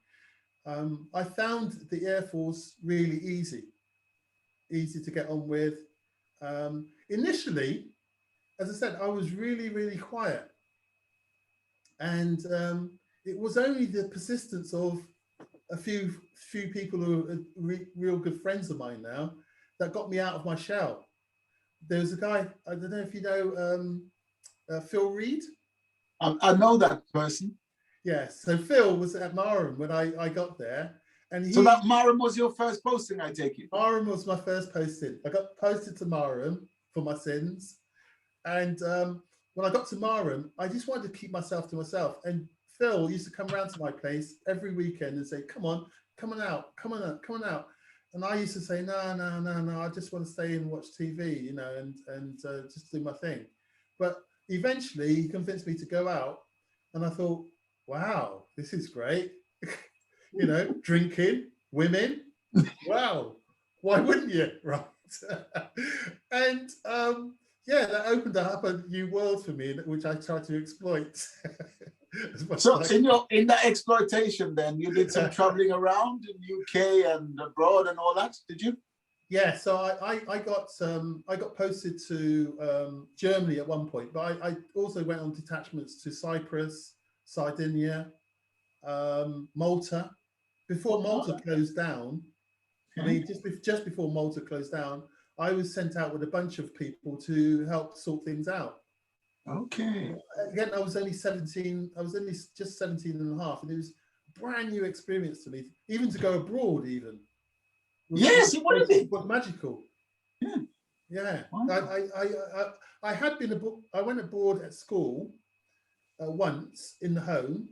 [SPEAKER 1] I found the Air Force really easy to get on with. Initially, as I said, I was really quiet, and it was only the persistence of a few people who are real good friends of mine now that got me out of my shell. There was a guy, I don't know if you know, Phil Reed.
[SPEAKER 2] I know that person.
[SPEAKER 1] Yeah, so Phil was at Marham when I got there, and
[SPEAKER 2] So that Marham was your first posting, I take it?
[SPEAKER 1] Marham was my first posting. I got posted to Marham for my sins, and when I got to Marham, I just wanted to keep myself to myself. And Phil used to come around to my place every weekend and say, "Come on out." And I used to say, no, I just want to stay and watch TV, you know, and just do my thing. But eventually he convinced me to go out, and I thought, wow, this is great. You know, drinking, women, wow, why wouldn't you, right? And yeah, that opened up a new world for me, which I tried to exploit.
[SPEAKER 2] So in that exploitation, then you did some traveling around in UK and abroad and all that, did you?
[SPEAKER 1] Yeah, so I got posted to Germany at one point, but I also went on detachments to Cyprus, Sardinia, Malta. Before Malta closed down, I mean, just before Malta closed down, I was sent out with a bunch of people to help sort things out.
[SPEAKER 2] Okay.
[SPEAKER 1] Again, I was only 17. I was only just 17 and a half, and it was a brand new experience to me, even to go abroad even.
[SPEAKER 2] Yes, it would have been.
[SPEAKER 1] Was magical. Yeah.
[SPEAKER 2] Wow.
[SPEAKER 1] I had been I went abroad at school once in the home,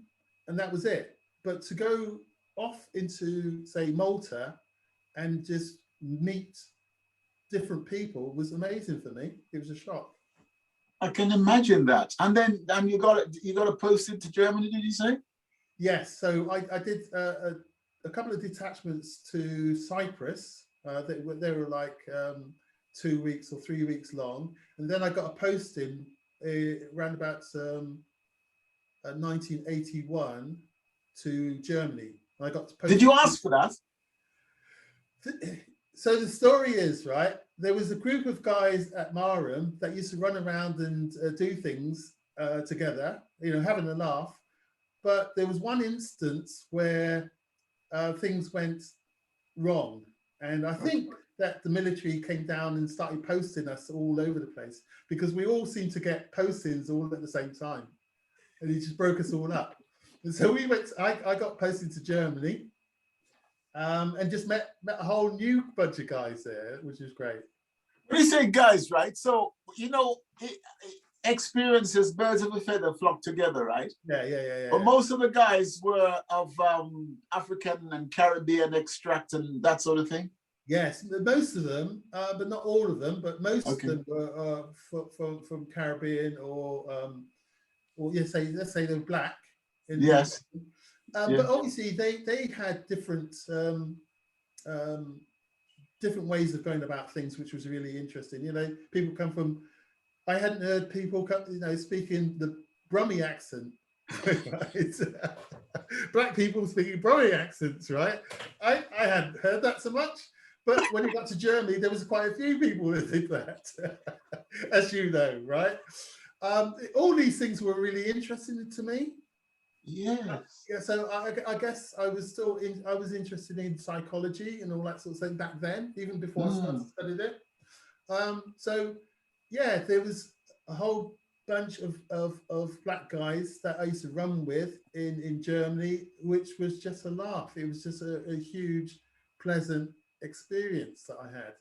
[SPEAKER 1] and that was it. But to go off into, say, Malta and just meet different people was amazing for me. It was a shock.
[SPEAKER 2] I can imagine that. And then you got it posted to Germany, did you say?
[SPEAKER 1] Yes. So I did a couple of detachments to Cyprus. They were like 2 weeks or 3 weeks long, and then I got a posting around about 1981 to Germany. I got to post.
[SPEAKER 2] Did you ask for that?
[SPEAKER 1] So the story is, right, there was a group of guys at Marham that used to run around and do things together, you know, having a laugh. But there was one instance where things went wrong. And I think that the military came down and started posting us all over the place, because we all seemed to get postings all at the same time. And he just broke us all up. And so we went, I got posted to Germany, and just met a whole new bunch of guys there, which was great.
[SPEAKER 2] When you say guys, right? So, you know, experiences, birds of a feather flock together, right?
[SPEAKER 1] Yeah.
[SPEAKER 2] But most of the guys were of African and Caribbean extract and that sort of thing.
[SPEAKER 1] Yes, most of them, but not all of them. But most
[SPEAKER 2] Okay.
[SPEAKER 1] of them were from Caribbean or let's say they're black.
[SPEAKER 2] Yes.
[SPEAKER 1] But obviously they had different different ways of going about things, which was really interesting. You know, people come from. I hadn't heard people, speaking the Brummie accent. Right? Black people speaking Brummie accents, right? I hadn't heard that so much. But when you got to Germany, there was quite a few people that did that, as you know, right? All these things were really interesting to me.
[SPEAKER 2] Yes.
[SPEAKER 1] Yeah, so I guess I was interested in psychology and all that sort of thing back then, even before I started studying it. So yeah, there was a whole bunch of black guys that I used to run with in Germany, which was just a laugh. It was just a huge, pleasant experience that I had.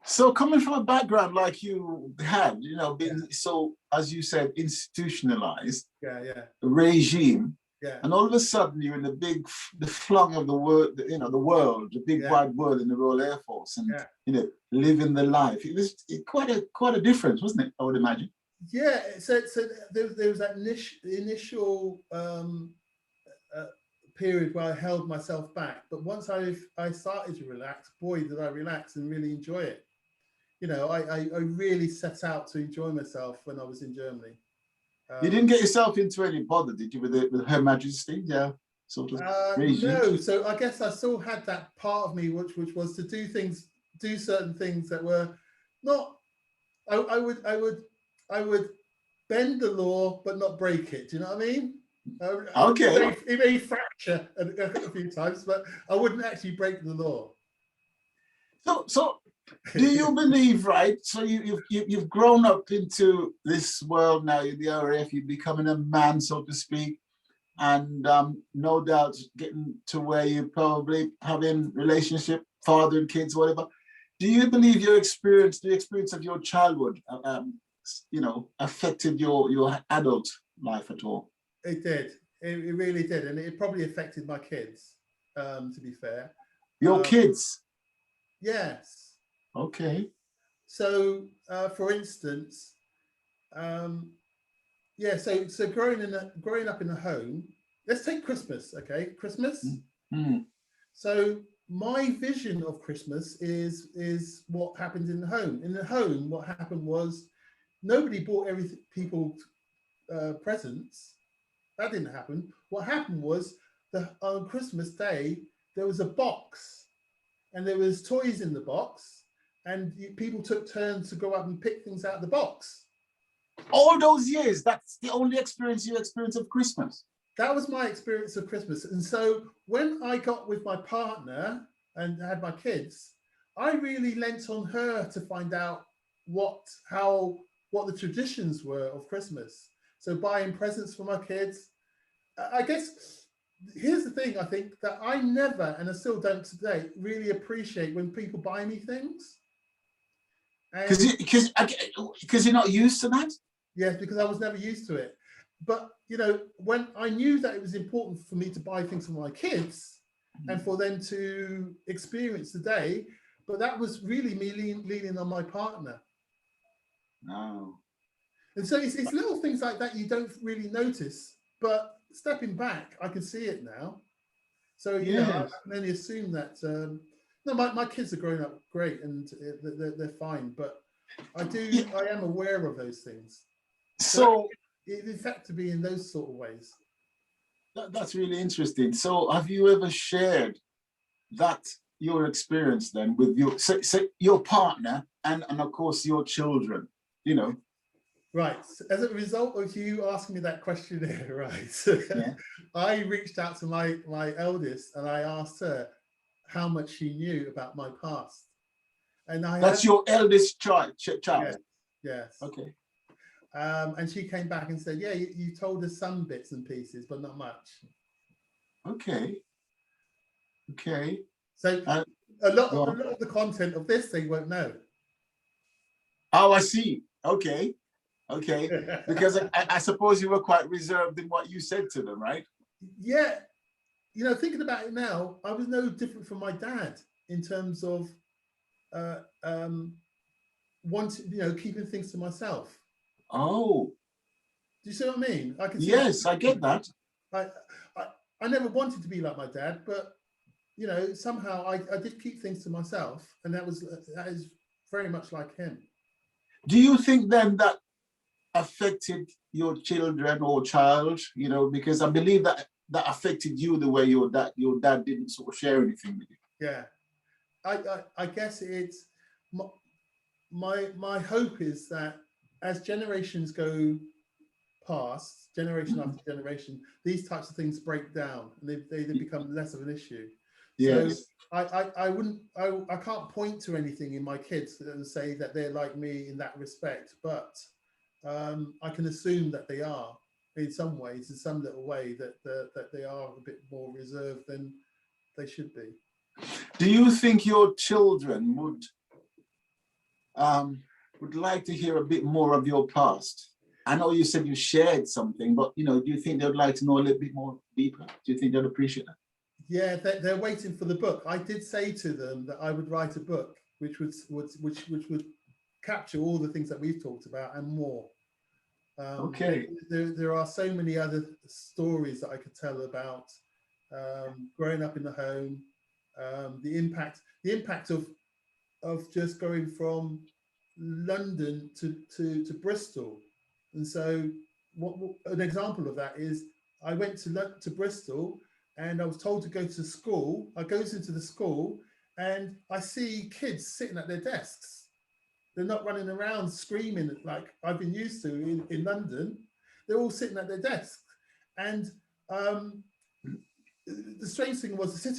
[SPEAKER 2] So coming from a background like you had, being so, as you said, institutionalized, regime, and all of a sudden you're in the flung of the world, the world, the big wide world in the Royal Air Force, and living the life. It was quite a difference, wasn't it? I would imagine.
[SPEAKER 1] Yeah. So there was that initial period where I held myself back, but once I started to relax, boy, did I relax and really enjoy it. I really set out to enjoy myself when I was in Germany.
[SPEAKER 2] You didn't get yourself into any bother, did you, with Her Majesty? Yeah, sort of.
[SPEAKER 1] No, so I guess I still had that part of me, which was to do certain things that were not. I would bend the law but not break it. Do you know what I mean?
[SPEAKER 2] Okay.
[SPEAKER 1] It may fracture a few times, but I wouldn't actually break the law.
[SPEAKER 2] So do you believe, right? So you've grown up into this world now, you're the RAF, you're becoming a man, so to speak, and no doubt getting to where you're probably having relationship, father and kids, whatever. Do you believe the experience of your childhood, affected your adult life at all?
[SPEAKER 1] It did. It really did, and it probably affected my kids. To be fair,
[SPEAKER 2] your kids.
[SPEAKER 1] Yes.
[SPEAKER 2] Okay.
[SPEAKER 1] So, for instance, so growing up in a home. Let's take Christmas, okay? Christmas.
[SPEAKER 2] Mm-hmm.
[SPEAKER 1] So my vision of Christmas is what happened in the home. In the home, what happened was nobody bought people presents. That didn't happen. What happened was on Christmas Day there was a box, and there was toys in the box, and people took turns to go up and pick things out of the box.
[SPEAKER 2] All those years, that's the only experience of Christmas.
[SPEAKER 1] That was my experience of Christmas. And so when I got with my partner and had my kids, I really lent on her to find out what the traditions were of Christmas. So buying presents for my kids. I guess here's the thing, I think that I never, and I still don't today, really appreciate when people buy me things.
[SPEAKER 2] Because you're not used to that?
[SPEAKER 1] Yes, because I was never used to it. But, when I knew that it was important for me to buy things for my kids and for them to experience the day, but that was really me leaning on my partner.
[SPEAKER 2] No.
[SPEAKER 1] And so it's little things like that you don't really notice, but stepping back, I can see it now. So, I can only assume that, no, my kids are growing up great and they're fine, but I am aware of those things.
[SPEAKER 2] So
[SPEAKER 1] it affected me in those sort of ways.
[SPEAKER 2] That's really interesting. So have you ever shared your experience then with your partner and of course your children,
[SPEAKER 1] Right. So as a result of you asking me that question there, right, I reached out to my eldest and I asked her how much she knew about my past. And that's
[SPEAKER 2] your eldest child?
[SPEAKER 1] Yes.
[SPEAKER 2] Okay.
[SPEAKER 1] And she came back and said, yeah, you told us some bits and pieces, but not much.
[SPEAKER 2] Okay.
[SPEAKER 1] So a lot of the content of this they won't know.
[SPEAKER 2] Oh, I see. Okay. Okay, because I suppose you were quite reserved in what you said to them, right?
[SPEAKER 1] Yeah, you know, thinking about it now, I was no different from my dad in terms of uh, um, wanting, you know, keeping things to myself.
[SPEAKER 2] Oh,
[SPEAKER 1] Do you see what I mean? I can see that.
[SPEAKER 2] yes, I get that.
[SPEAKER 1] I, I, I never wanted to be like my dad, but you know, somehow I did keep things to myself, and that is very much like him.
[SPEAKER 2] Do you think then that affected your children or child? You know, because I believe that that affected you the way your dad didn't sort of share anything with you.
[SPEAKER 1] Yeah, I guess it's my hope is that as generations go past, generation after generation, these types of things break down and they become less of an issue. So
[SPEAKER 2] Yes.
[SPEAKER 1] I can't point to anything in my kids and say that they're like me in that respect, but I can assume that they are in some ways, in some little way, that they are a bit more reserved than they should be.
[SPEAKER 2] Do you think your children would like to hear a bit more of your past? I know you said you shared something, but you know, do you think they'd like to know a little bit more deeper? Do you think they'd appreciate that?
[SPEAKER 1] Yeah, they're waiting for the book. I did say to them that I would write a book which would capture all the things that we've talked about and more.
[SPEAKER 2] Okay.
[SPEAKER 1] There are so many other stories that I could tell about growing up in the home, the impact of just going from London to Bristol. And so what an example of that is I went to Bristol and I was told to go to school. I goes into the school and I see kids sitting at their desks. They're not running around screaming like I've been used to in London. They're all sitting at their desks. And the strange thing was the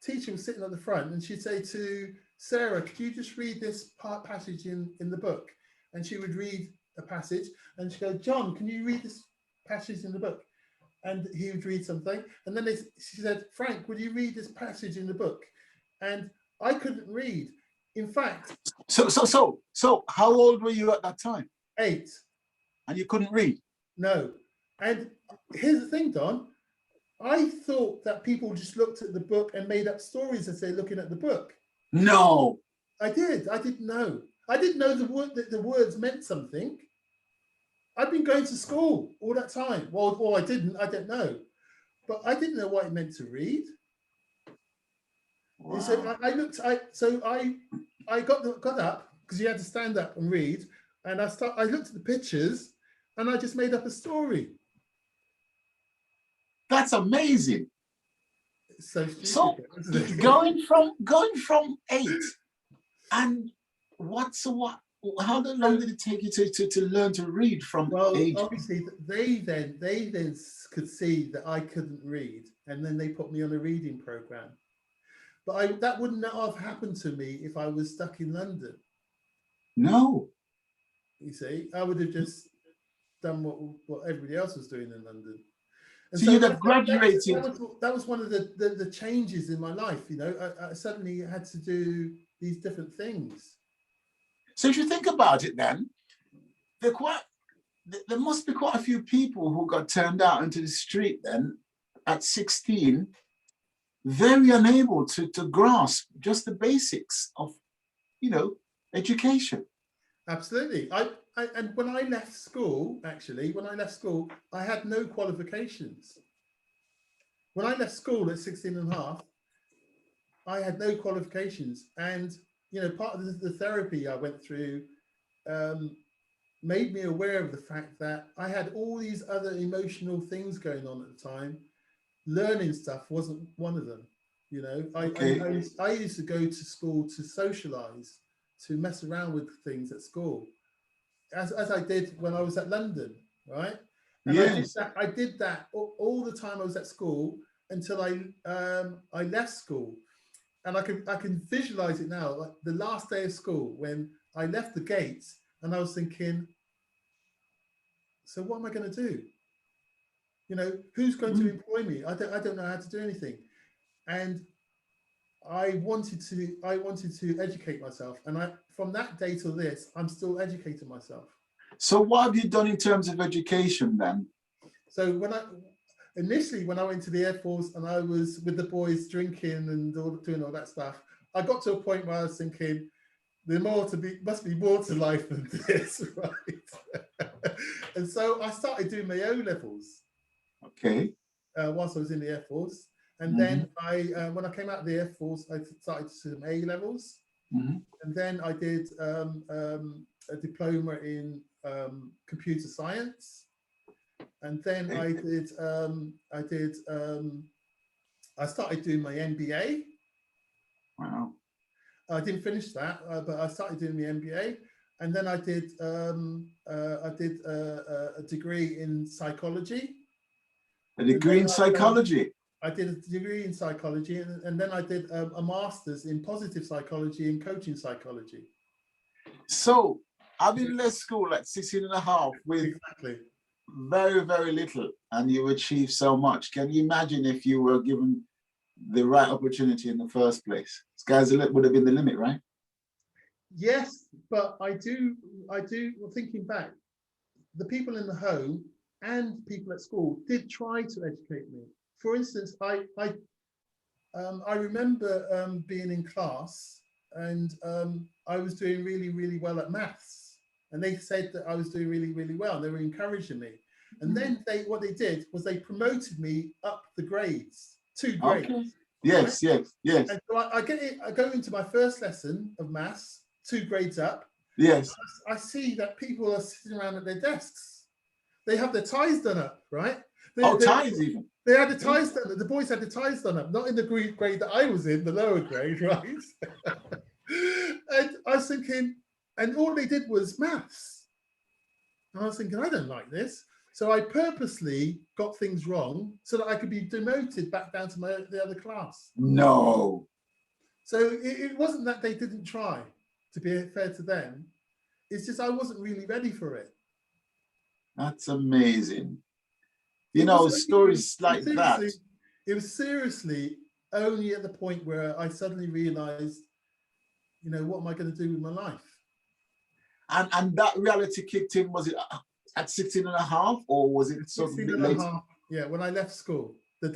[SPEAKER 1] teacher was sitting at the front and she'd say to Sarah, could you just read this passage in the book? And she would read a passage and she'd go, John, can you read this passage in the book? And he would read something. And then she said, Frank, would you read this passage in the book? And I couldn't read. In fact,
[SPEAKER 2] so how old were you at that time?
[SPEAKER 1] 8.
[SPEAKER 2] And you couldn't read?
[SPEAKER 1] No. And here's the thing, Don. I thought that people just looked at the book and made up stories as they're looking at the book.
[SPEAKER 2] No.
[SPEAKER 1] I did. I didn't know. I didn't know the words meant something. I've been going to school all that time. Well, I don't know. But I didn't know what it meant to read.
[SPEAKER 2] Wow.
[SPEAKER 1] So I looked. I got up because you had to stand up and read, and I looked at the pictures, and I just made up a story.
[SPEAKER 2] That's amazing.
[SPEAKER 1] It's so stupid.
[SPEAKER 2] So going from 8, and what? How long did it take you to learn to read from age?
[SPEAKER 1] Obviously, they then could see that I couldn't read, and then they put me on a reading program. But that would not have happened to me if I was stuck in London.
[SPEAKER 2] No.
[SPEAKER 1] You see, I would have just done what everybody else was doing in London. And
[SPEAKER 2] so you'd have graduated.
[SPEAKER 1] That was one of the changes in my life. You know, I suddenly had to do these different things.
[SPEAKER 2] So if you think about it, then there must be quite a few people who got turned out into the street then at 16, very unable to grasp just the basics of, you know, education.
[SPEAKER 1] Absolutely. And when I left school, I had no qualifications. When I left school at 16 and a half, I had no qualifications. And, you know, part of the therapy I went through made me aware of the fact that I had all these other emotional things going on at the time. Learning stuff wasn't one of them. You know, I used to go to school to socialize, to mess around with things at school, as I did when I was at London, right? And yes. I did that all the time I was at school until I left school. And I can visualize it now, like the last day of school when I left the gates and I was thinking, so what am I going to do? You know, who's going to employ me? I don't know how to do anything. And I wanted to educate myself. And from that day till this, I'm still educating myself.
[SPEAKER 2] So what have you done in terms of education then?
[SPEAKER 1] So initially when I went to the Air Force and I was with the boys drinking and doing all that stuff, I got to a point where I was thinking, must be more to life than this, right? And so I started doing my O levels.
[SPEAKER 2] Okay.
[SPEAKER 1] Whilst I was in the Air Force, and then when I came out of the Air Force, I started to do A levels, and then I did a diploma in computer science, and then I started doing my MBA.
[SPEAKER 2] Wow.
[SPEAKER 1] I didn't finish that, but I started doing the MBA, and then I did a degree in psychology.
[SPEAKER 2] A degree in psychology?
[SPEAKER 1] I did a degree in psychology, and then I did a master's in positive psychology and coaching psychology.
[SPEAKER 2] So having left school at 16 and a half with very, very little, and you achieved so much. Can you imagine if you were given the right opportunity in the first place? Sky's the limit would have been the limit, right?
[SPEAKER 1] Yes, but I do, thinking back, the people in the home and people at school did try to educate me. For instance, I remember being in class, and I was doing really, really well at maths, and they said that I was doing really, really well. They were encouraging me, and then what they did was they promoted me up the grades, 2 grades.
[SPEAKER 2] Okay. Yes, right? Yes.
[SPEAKER 1] And so I go into my first lesson of maths, 2 grades up.
[SPEAKER 2] Yes.
[SPEAKER 1] I see that people are sitting around at their desks. They have their ties done up, right?
[SPEAKER 2] Ties even.
[SPEAKER 1] They had the ties done up. The boys had the ties done up, not in the grade that I was in, the lower grade, right? And I was thinking, and all they did was maths. And I was thinking, I don't like this. So I purposely got things wrong so that I could be demoted back down to the other class.
[SPEAKER 2] No.
[SPEAKER 1] So it wasn't that they didn't try, to be fair to them. It's just I wasn't really ready for it.
[SPEAKER 2] That's amazing. You know, stories like that.
[SPEAKER 1] It was seriously only at the point where I suddenly realized, you know, what am I going to do with my life?
[SPEAKER 2] And that reality kicked in, was it at 16 and a half, or was it sort of a bit later?
[SPEAKER 1] Yeah, when I left school. The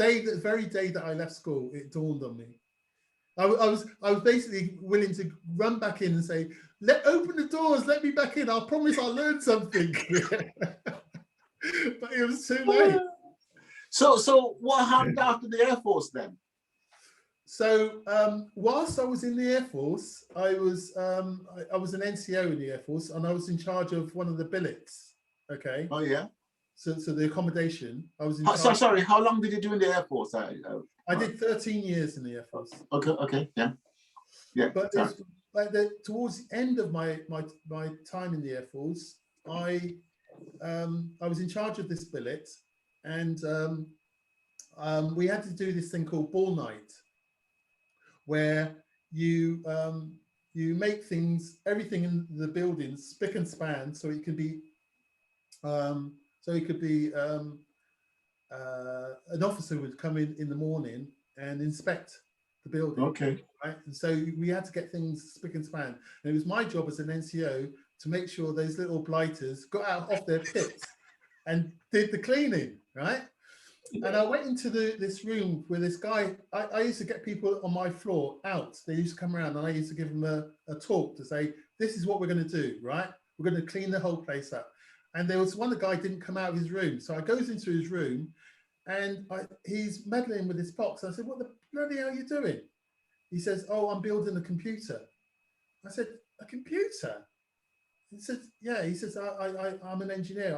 [SPEAKER 1] very day that I left school, it dawned on me. I was basically willing to run back in and say, open the doors, let me back in. I promise I'll learn something. But it was too late.
[SPEAKER 2] So what happened after the Air Force then?
[SPEAKER 1] So whilst I was in the Air Force, I was an NCO in the Air Force, and I was in charge of one of the billets. Okay.
[SPEAKER 2] Oh yeah.
[SPEAKER 1] So the accommodation. I was in.
[SPEAKER 2] Sorry. How long did you do in the Air Force?
[SPEAKER 1] I did 13 years in the Air Force.
[SPEAKER 2] Okay. Yeah.
[SPEAKER 1] But towards the end of my time in the Air Force, I was in charge of this billet, and we had to do this thing called ball night, where you make everything in the building spick and span, so it could be an officer would come in the morning and inspect the building.
[SPEAKER 2] Okay.
[SPEAKER 1] Right, and so we had to get things spick and span, and it was my job as an NCO to make sure those little blighters got out off their pits and did the cleaning, right? And I went into this room where this guy, I used to get people on my floor out. They used to come around, and I used to give them a talk to say, this is what we're going to do, right? We're going to clean the whole place up. And there was one guy didn't come out of his room. So I goes into his room, and he's meddling with his box. I said, what the bloody hell are you doing? He says, oh, I'm building a computer. I said, a computer? He said, yeah. He says, I'm an engineer.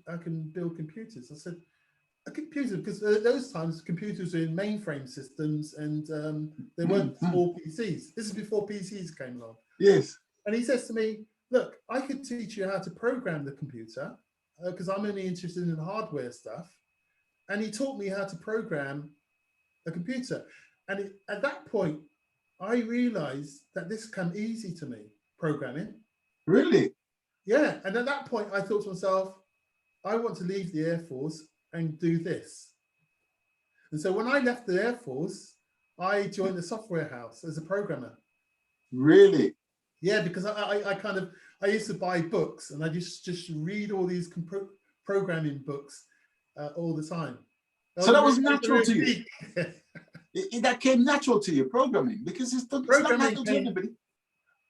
[SPEAKER 1] I can build computers. I said, a computer, because at those times computers were in mainframe systems, and they weren't small PCs. This is before PCs came along.
[SPEAKER 2] Yes.
[SPEAKER 1] And he says to me, look, I could teach you how to program the computer, because I'm only interested in the hardware stuff. And he taught me how to program a computer. And at that point, I realized that this come easy to me, programming.
[SPEAKER 2] Really?
[SPEAKER 1] Yeah. And at that point, I thought to myself, I want to leave the Air Force and do this. And so when I left the Air Force, I joined the software house as a programmer.
[SPEAKER 2] Really?
[SPEAKER 1] Yeah, because I used to buy books, and I just read all these programming books all the time.
[SPEAKER 2] So that was natural to you. That came natural to you, programming, because it's not natural to everybody.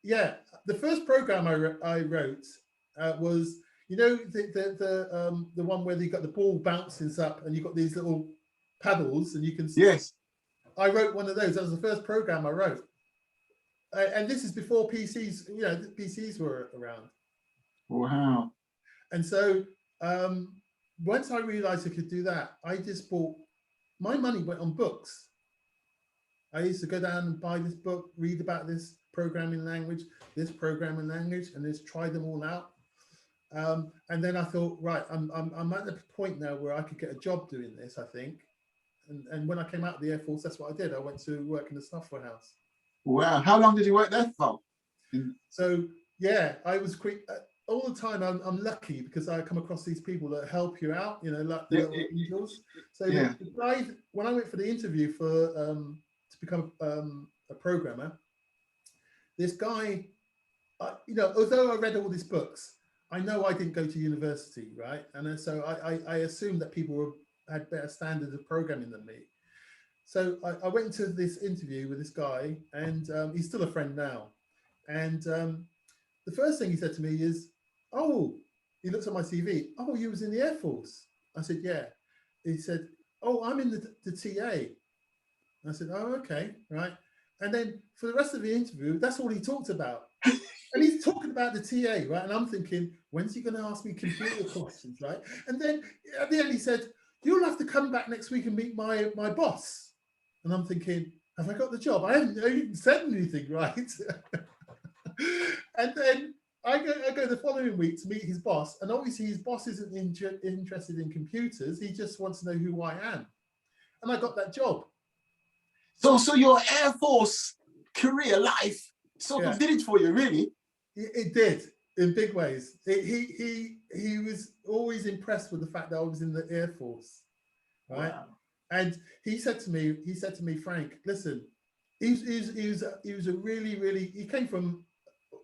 [SPEAKER 1] Yeah, the first program I wrote was, you know, the one where you got the ball bounces up and you got these little paddles and you can.
[SPEAKER 2] Yes.
[SPEAKER 1] I wrote one of those. That was the first program I wrote, and this is before PCs. You know, the PCs were around.
[SPEAKER 2] Wow.
[SPEAKER 1] And so once I realized I could do that, I just bought. My money went on books. I used to go down and buy this book, read about this programming language, and just try them all out. And then I thought, right, I'm at the point now where I could get a job doing this, I think. And when I came out of the Air Force, that's what I did. I went to work in a software house.
[SPEAKER 2] Wow. How long did you work there for?
[SPEAKER 1] So, yeah, I was quick. All the time, I'm lucky because I come across these people that help you out, you know, like the little angels. So the guy, when I went for the interview for to become a programmer, this guy, you know, although I read all these books, I know I didn't go to university, right? And so I assumed that people had better standards of programming than me. So I went into this interview with this guy, and he's still a friend now. And the first thing he said to me is, "Oh," he looks at my CV. "Oh, you was in the Air Force?" I said, "Yeah." He said, "Oh, I'm in the TA." I said, "Oh, okay, right." And then for the rest of the interview, that's all he talked about. And he's talking about the TA, right? And I'm thinking, when's he going to ask me computer questions, right? And then at the end, he said, "You'll have to come back next week and meet my boss." And I'm thinking, have I got the job? I haven't even said anything, right? And then I go the following week to meet his boss, and obviously his boss isn't interested in computers. He just wants to know who I am, and I got that job.
[SPEAKER 2] So your Air Force career life sort of did it for you, really.
[SPEAKER 1] It did in big ways. He was always impressed with the fact that I was in the Air Force, right? Wow. And he said to me, "Frank, listen, he was a really he came from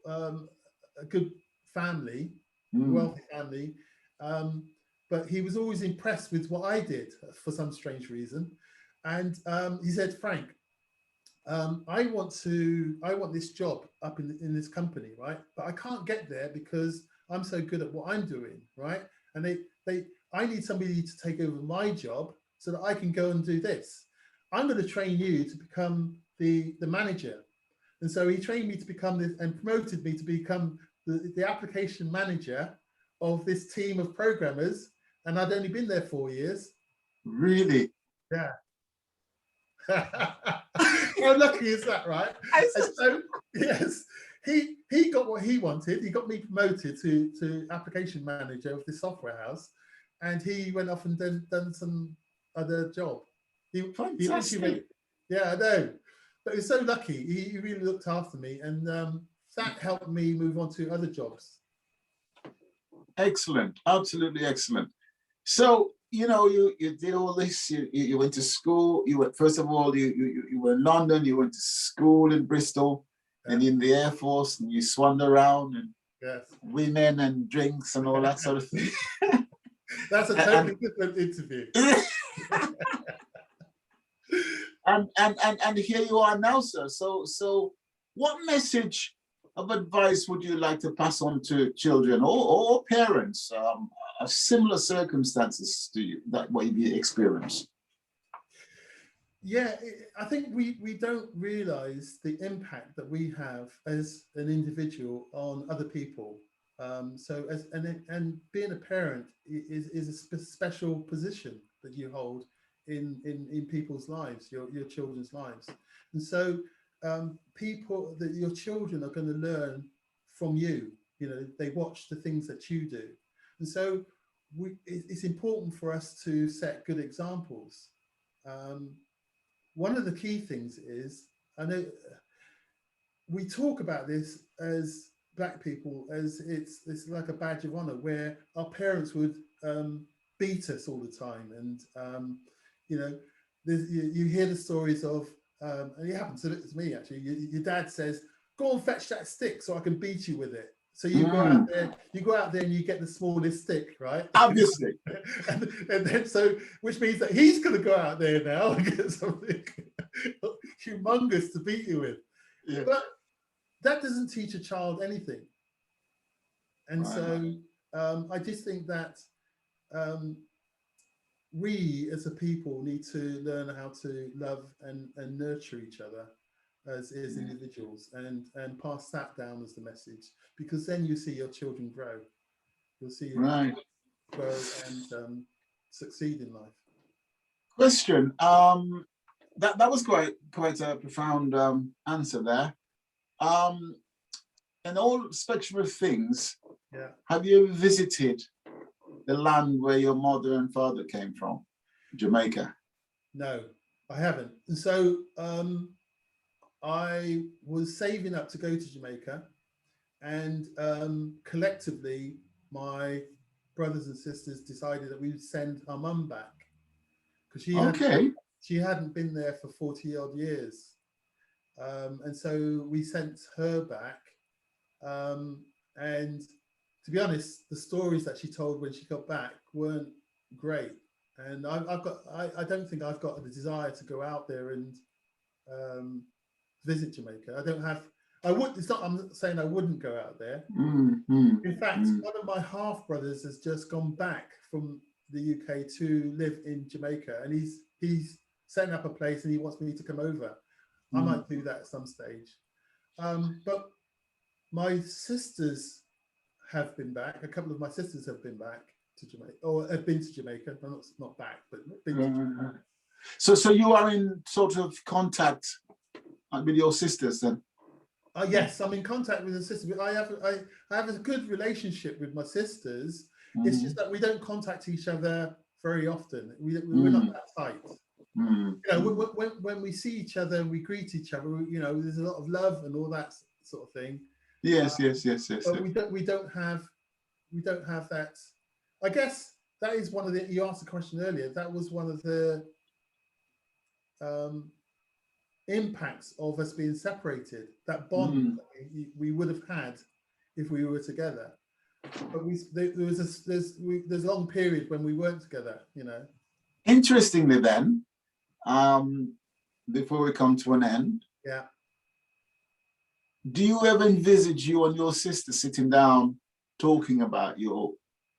[SPEAKER 1] a good family, wealthy family, but he was always impressed with what I did for some strange reason." And he said, "Frank, I want this job up in this company, right? But I can't get there because I'm so good at what I'm doing, right? And I need somebody to take over my job so that I can go and do this. I'm going to train you to become the manager." And so he trained me to become this and promoted me to become the application manager of this team of programmers. And I'd only been there 4 years.
[SPEAKER 2] Really?
[SPEAKER 1] Yeah. How lucky is that, right? So, yes, he got what he wanted. He got me promoted to application manager of this software house, and he went off and done some other job. He actually yeah, I know, but he was so lucky. He really looked after me, and that helped me move on to other jobs.
[SPEAKER 2] Excellent, absolutely excellent. So, you know, you did all this. You went to school. You went, first of all, you were in London. You went to school in Bristol, and in the Air Force, and you swung around and women and drinks and all that sort of thing.
[SPEAKER 1] That's a totally different interview.
[SPEAKER 2] and here you are now, sir. So what message of advice would you like to pass on to children or parents of similar circumstances to you, that what you experienced?
[SPEAKER 1] Yeah, I think we don't realize the impact that we have as an individual on other people. So and being a parent is a special position that you hold in people's lives, your children's lives. And so your children are going to learn from you. You know, they watch the things that you do. And so it's important for us to set good examples. One of the key things is, I know we talk about this as Black people as it's like a badge of honor, where our parents would beat us all the time. And, you know, you hear the stories of, and it happens to me actually, your dad says, "Go and fetch that stick so I can beat you with it." So you go out there and you get the smallest stick, right?
[SPEAKER 2] Obviously.
[SPEAKER 1] and then which means that he's going to go out there now and get something humongous to beat you with.
[SPEAKER 2] Yeah.
[SPEAKER 1] But that doesn't teach a child anything. And I just think that we as a people need to learn how to love and nurture each other as individuals, and pass that down as the message, because then you see your children grow. You'll see your children grow and succeed in life.
[SPEAKER 2] Question. That was quite a profound answer there. In all spectrum of things, have you ever visited the land where your mother and father came from, Jamaica?
[SPEAKER 1] No, I haven't. And so I was saving up to go to Jamaica, and collectively my brothers and sisters decided that we would send our mum back, because she hadn't been there for 40 odd years. And so we sent her back. And to be honest, the stories that she told when she got back weren't great. And I don't think I've got the desire to go out there and visit Jamaica. I'm not saying I wouldn't go out there. In fact, one of my half brothers has just gone back from the UK to live in Jamaica, and he's setting up a place and he wants me to come over. I might do that at some stage. But my sisters have been back. A couple of my sisters have been back to Jamaica, or have been to Jamaica. Not back, but been to Jamaica.
[SPEAKER 2] So you are in sort of contact with your sisters then?
[SPEAKER 1] Yes, I'm in contact with the sisters. I have a good relationship with my sisters. It's just that we don't contact each other very often. We're not that tight. You know, when we see each other and we greet each other, you know, there's a lot of love and all that sort of thing. Yes. But we don't have that. I guess that is one of the. You asked a question earlier. That was one of the impacts of us being separated. That bond that we would have had if we were together. But there's a long period when we weren't together. You know.
[SPEAKER 2] Interestingly, then, before we come to an end, do you ever envisage you and your sister sitting down talking about your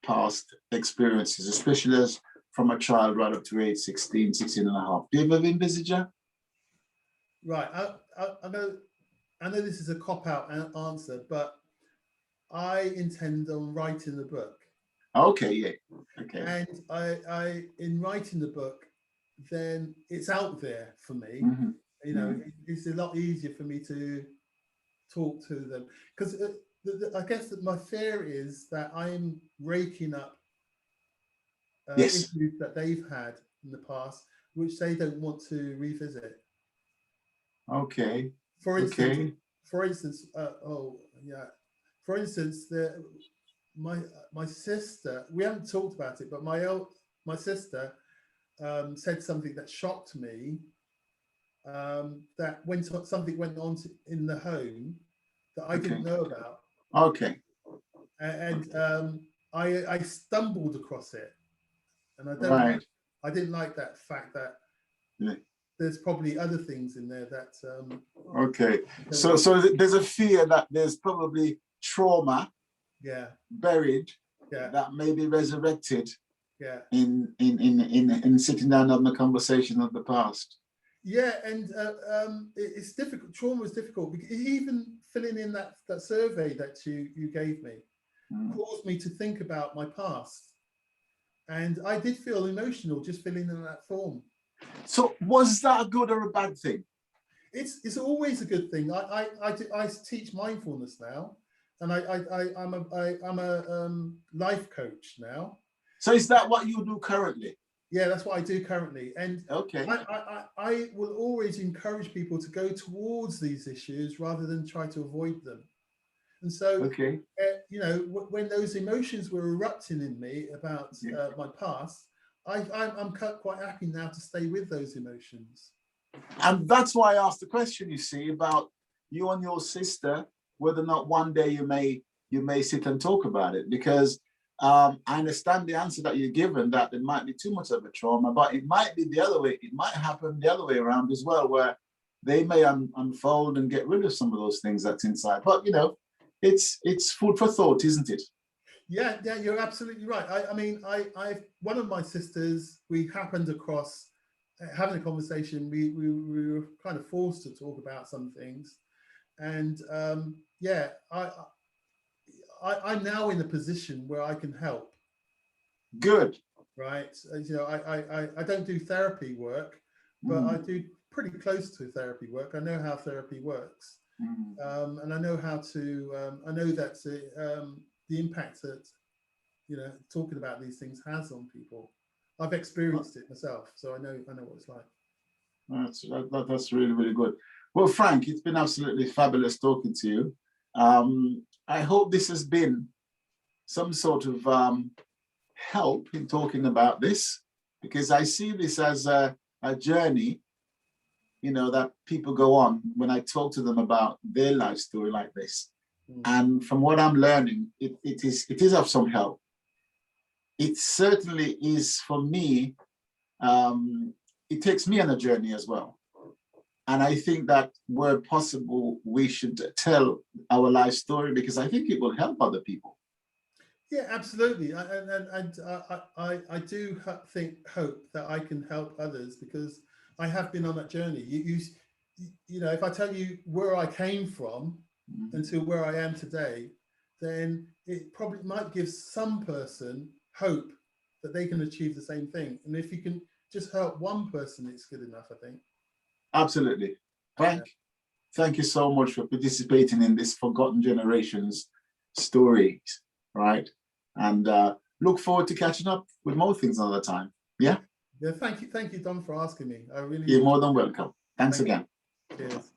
[SPEAKER 2] past experiences, especially as from a child right up to age 16 and a half? Do you ever envisage that?
[SPEAKER 1] Right. I know this is a cop-out answer, but I intend on writing the book.
[SPEAKER 2] Okay.
[SPEAKER 1] And I in writing the book, then it's out there for me. You know, it's a lot easier for me to talk to them, because I guess that my fear is that I'm raking up issues that they've had in the past, which they don't want to revisit.
[SPEAKER 2] Okay.
[SPEAKER 1] For instance, my sister. We haven't talked about it, but my sister said something that shocked me. That when something went on in the home that I didn't know about.
[SPEAKER 2] Okay.
[SPEAKER 1] And I stumbled across it, and I didn't like that fact that there's probably other things in there that.
[SPEAKER 2] Okay. So there's a fear that there's probably trauma. Buried. That may be resurrected. In sitting down having a conversation of the past.
[SPEAKER 1] Yeah, and it's difficult. Trauma is difficult, because even filling in that survey that you gave me caused me to think about my past, and I did feel emotional just filling in that form.
[SPEAKER 2] So was that a good or a bad thing?
[SPEAKER 1] It's always a good thing. I teach mindfulness now, and I'm a life coach now.
[SPEAKER 2] So is that what you do currently?
[SPEAKER 1] Yeah, that's what I do currently. And
[SPEAKER 2] okay.
[SPEAKER 1] I will always encourage people to go towards these issues rather than try to avoid them. And so, you know, when those emotions were erupting in me about my past, I'm quite happy now to stay with those emotions.
[SPEAKER 2] And that's why I asked the question, you see, about you and your sister, whether or not one day you you may sit and talk about it, because I understand the answer that you're given, that it might be too much of a trauma, but it might be the other way. It might happen the other way around as well, where they may unfold and get rid of some of those things that's inside. But, you know, it's food for thought, isn't it?
[SPEAKER 1] Yeah, you're absolutely right. I mean, one of my sisters, we happened across having a conversation. We were kind of forced to talk about some things, and yeah, I'm now in a position where I can help.
[SPEAKER 2] Good.
[SPEAKER 1] Right. You know, I don't do therapy work, but I do pretty close to therapy work. I know how therapy works, and I know how to. I know that the impact that, you know, talking about these things has on people. I've experienced it myself, so I know what it's like.
[SPEAKER 2] That's really, really good. Well, Frank, it's been absolutely fabulous talking to you. I hope this has been some sort of help in talking about this, because I see this as a journey, you know, that people go on when I talk to them about their life story like this. And from what I'm learning, it is of some help. It certainly is for me. It takes me on a journey as well. And I think that where possible, we should tell our life story, because I think it will help other people. Yeah,
[SPEAKER 1] absolutely. And I do hope that I can help others, because I have been on that journey. You know, if I tell you where I came from until where I am today, then it probably might give some person hope that they can achieve the same thing. And if you can just help one person, it's good enough, I think.
[SPEAKER 2] Absolutely. Frank, thank you so much for participating in this Forgotten Generations stories, right? And look forward to catching up with more things another time. Yeah?
[SPEAKER 1] Yeah, thank you, Don, for asking me. I really.
[SPEAKER 2] You're more than welcome. Thanks again.
[SPEAKER 1] Cheers.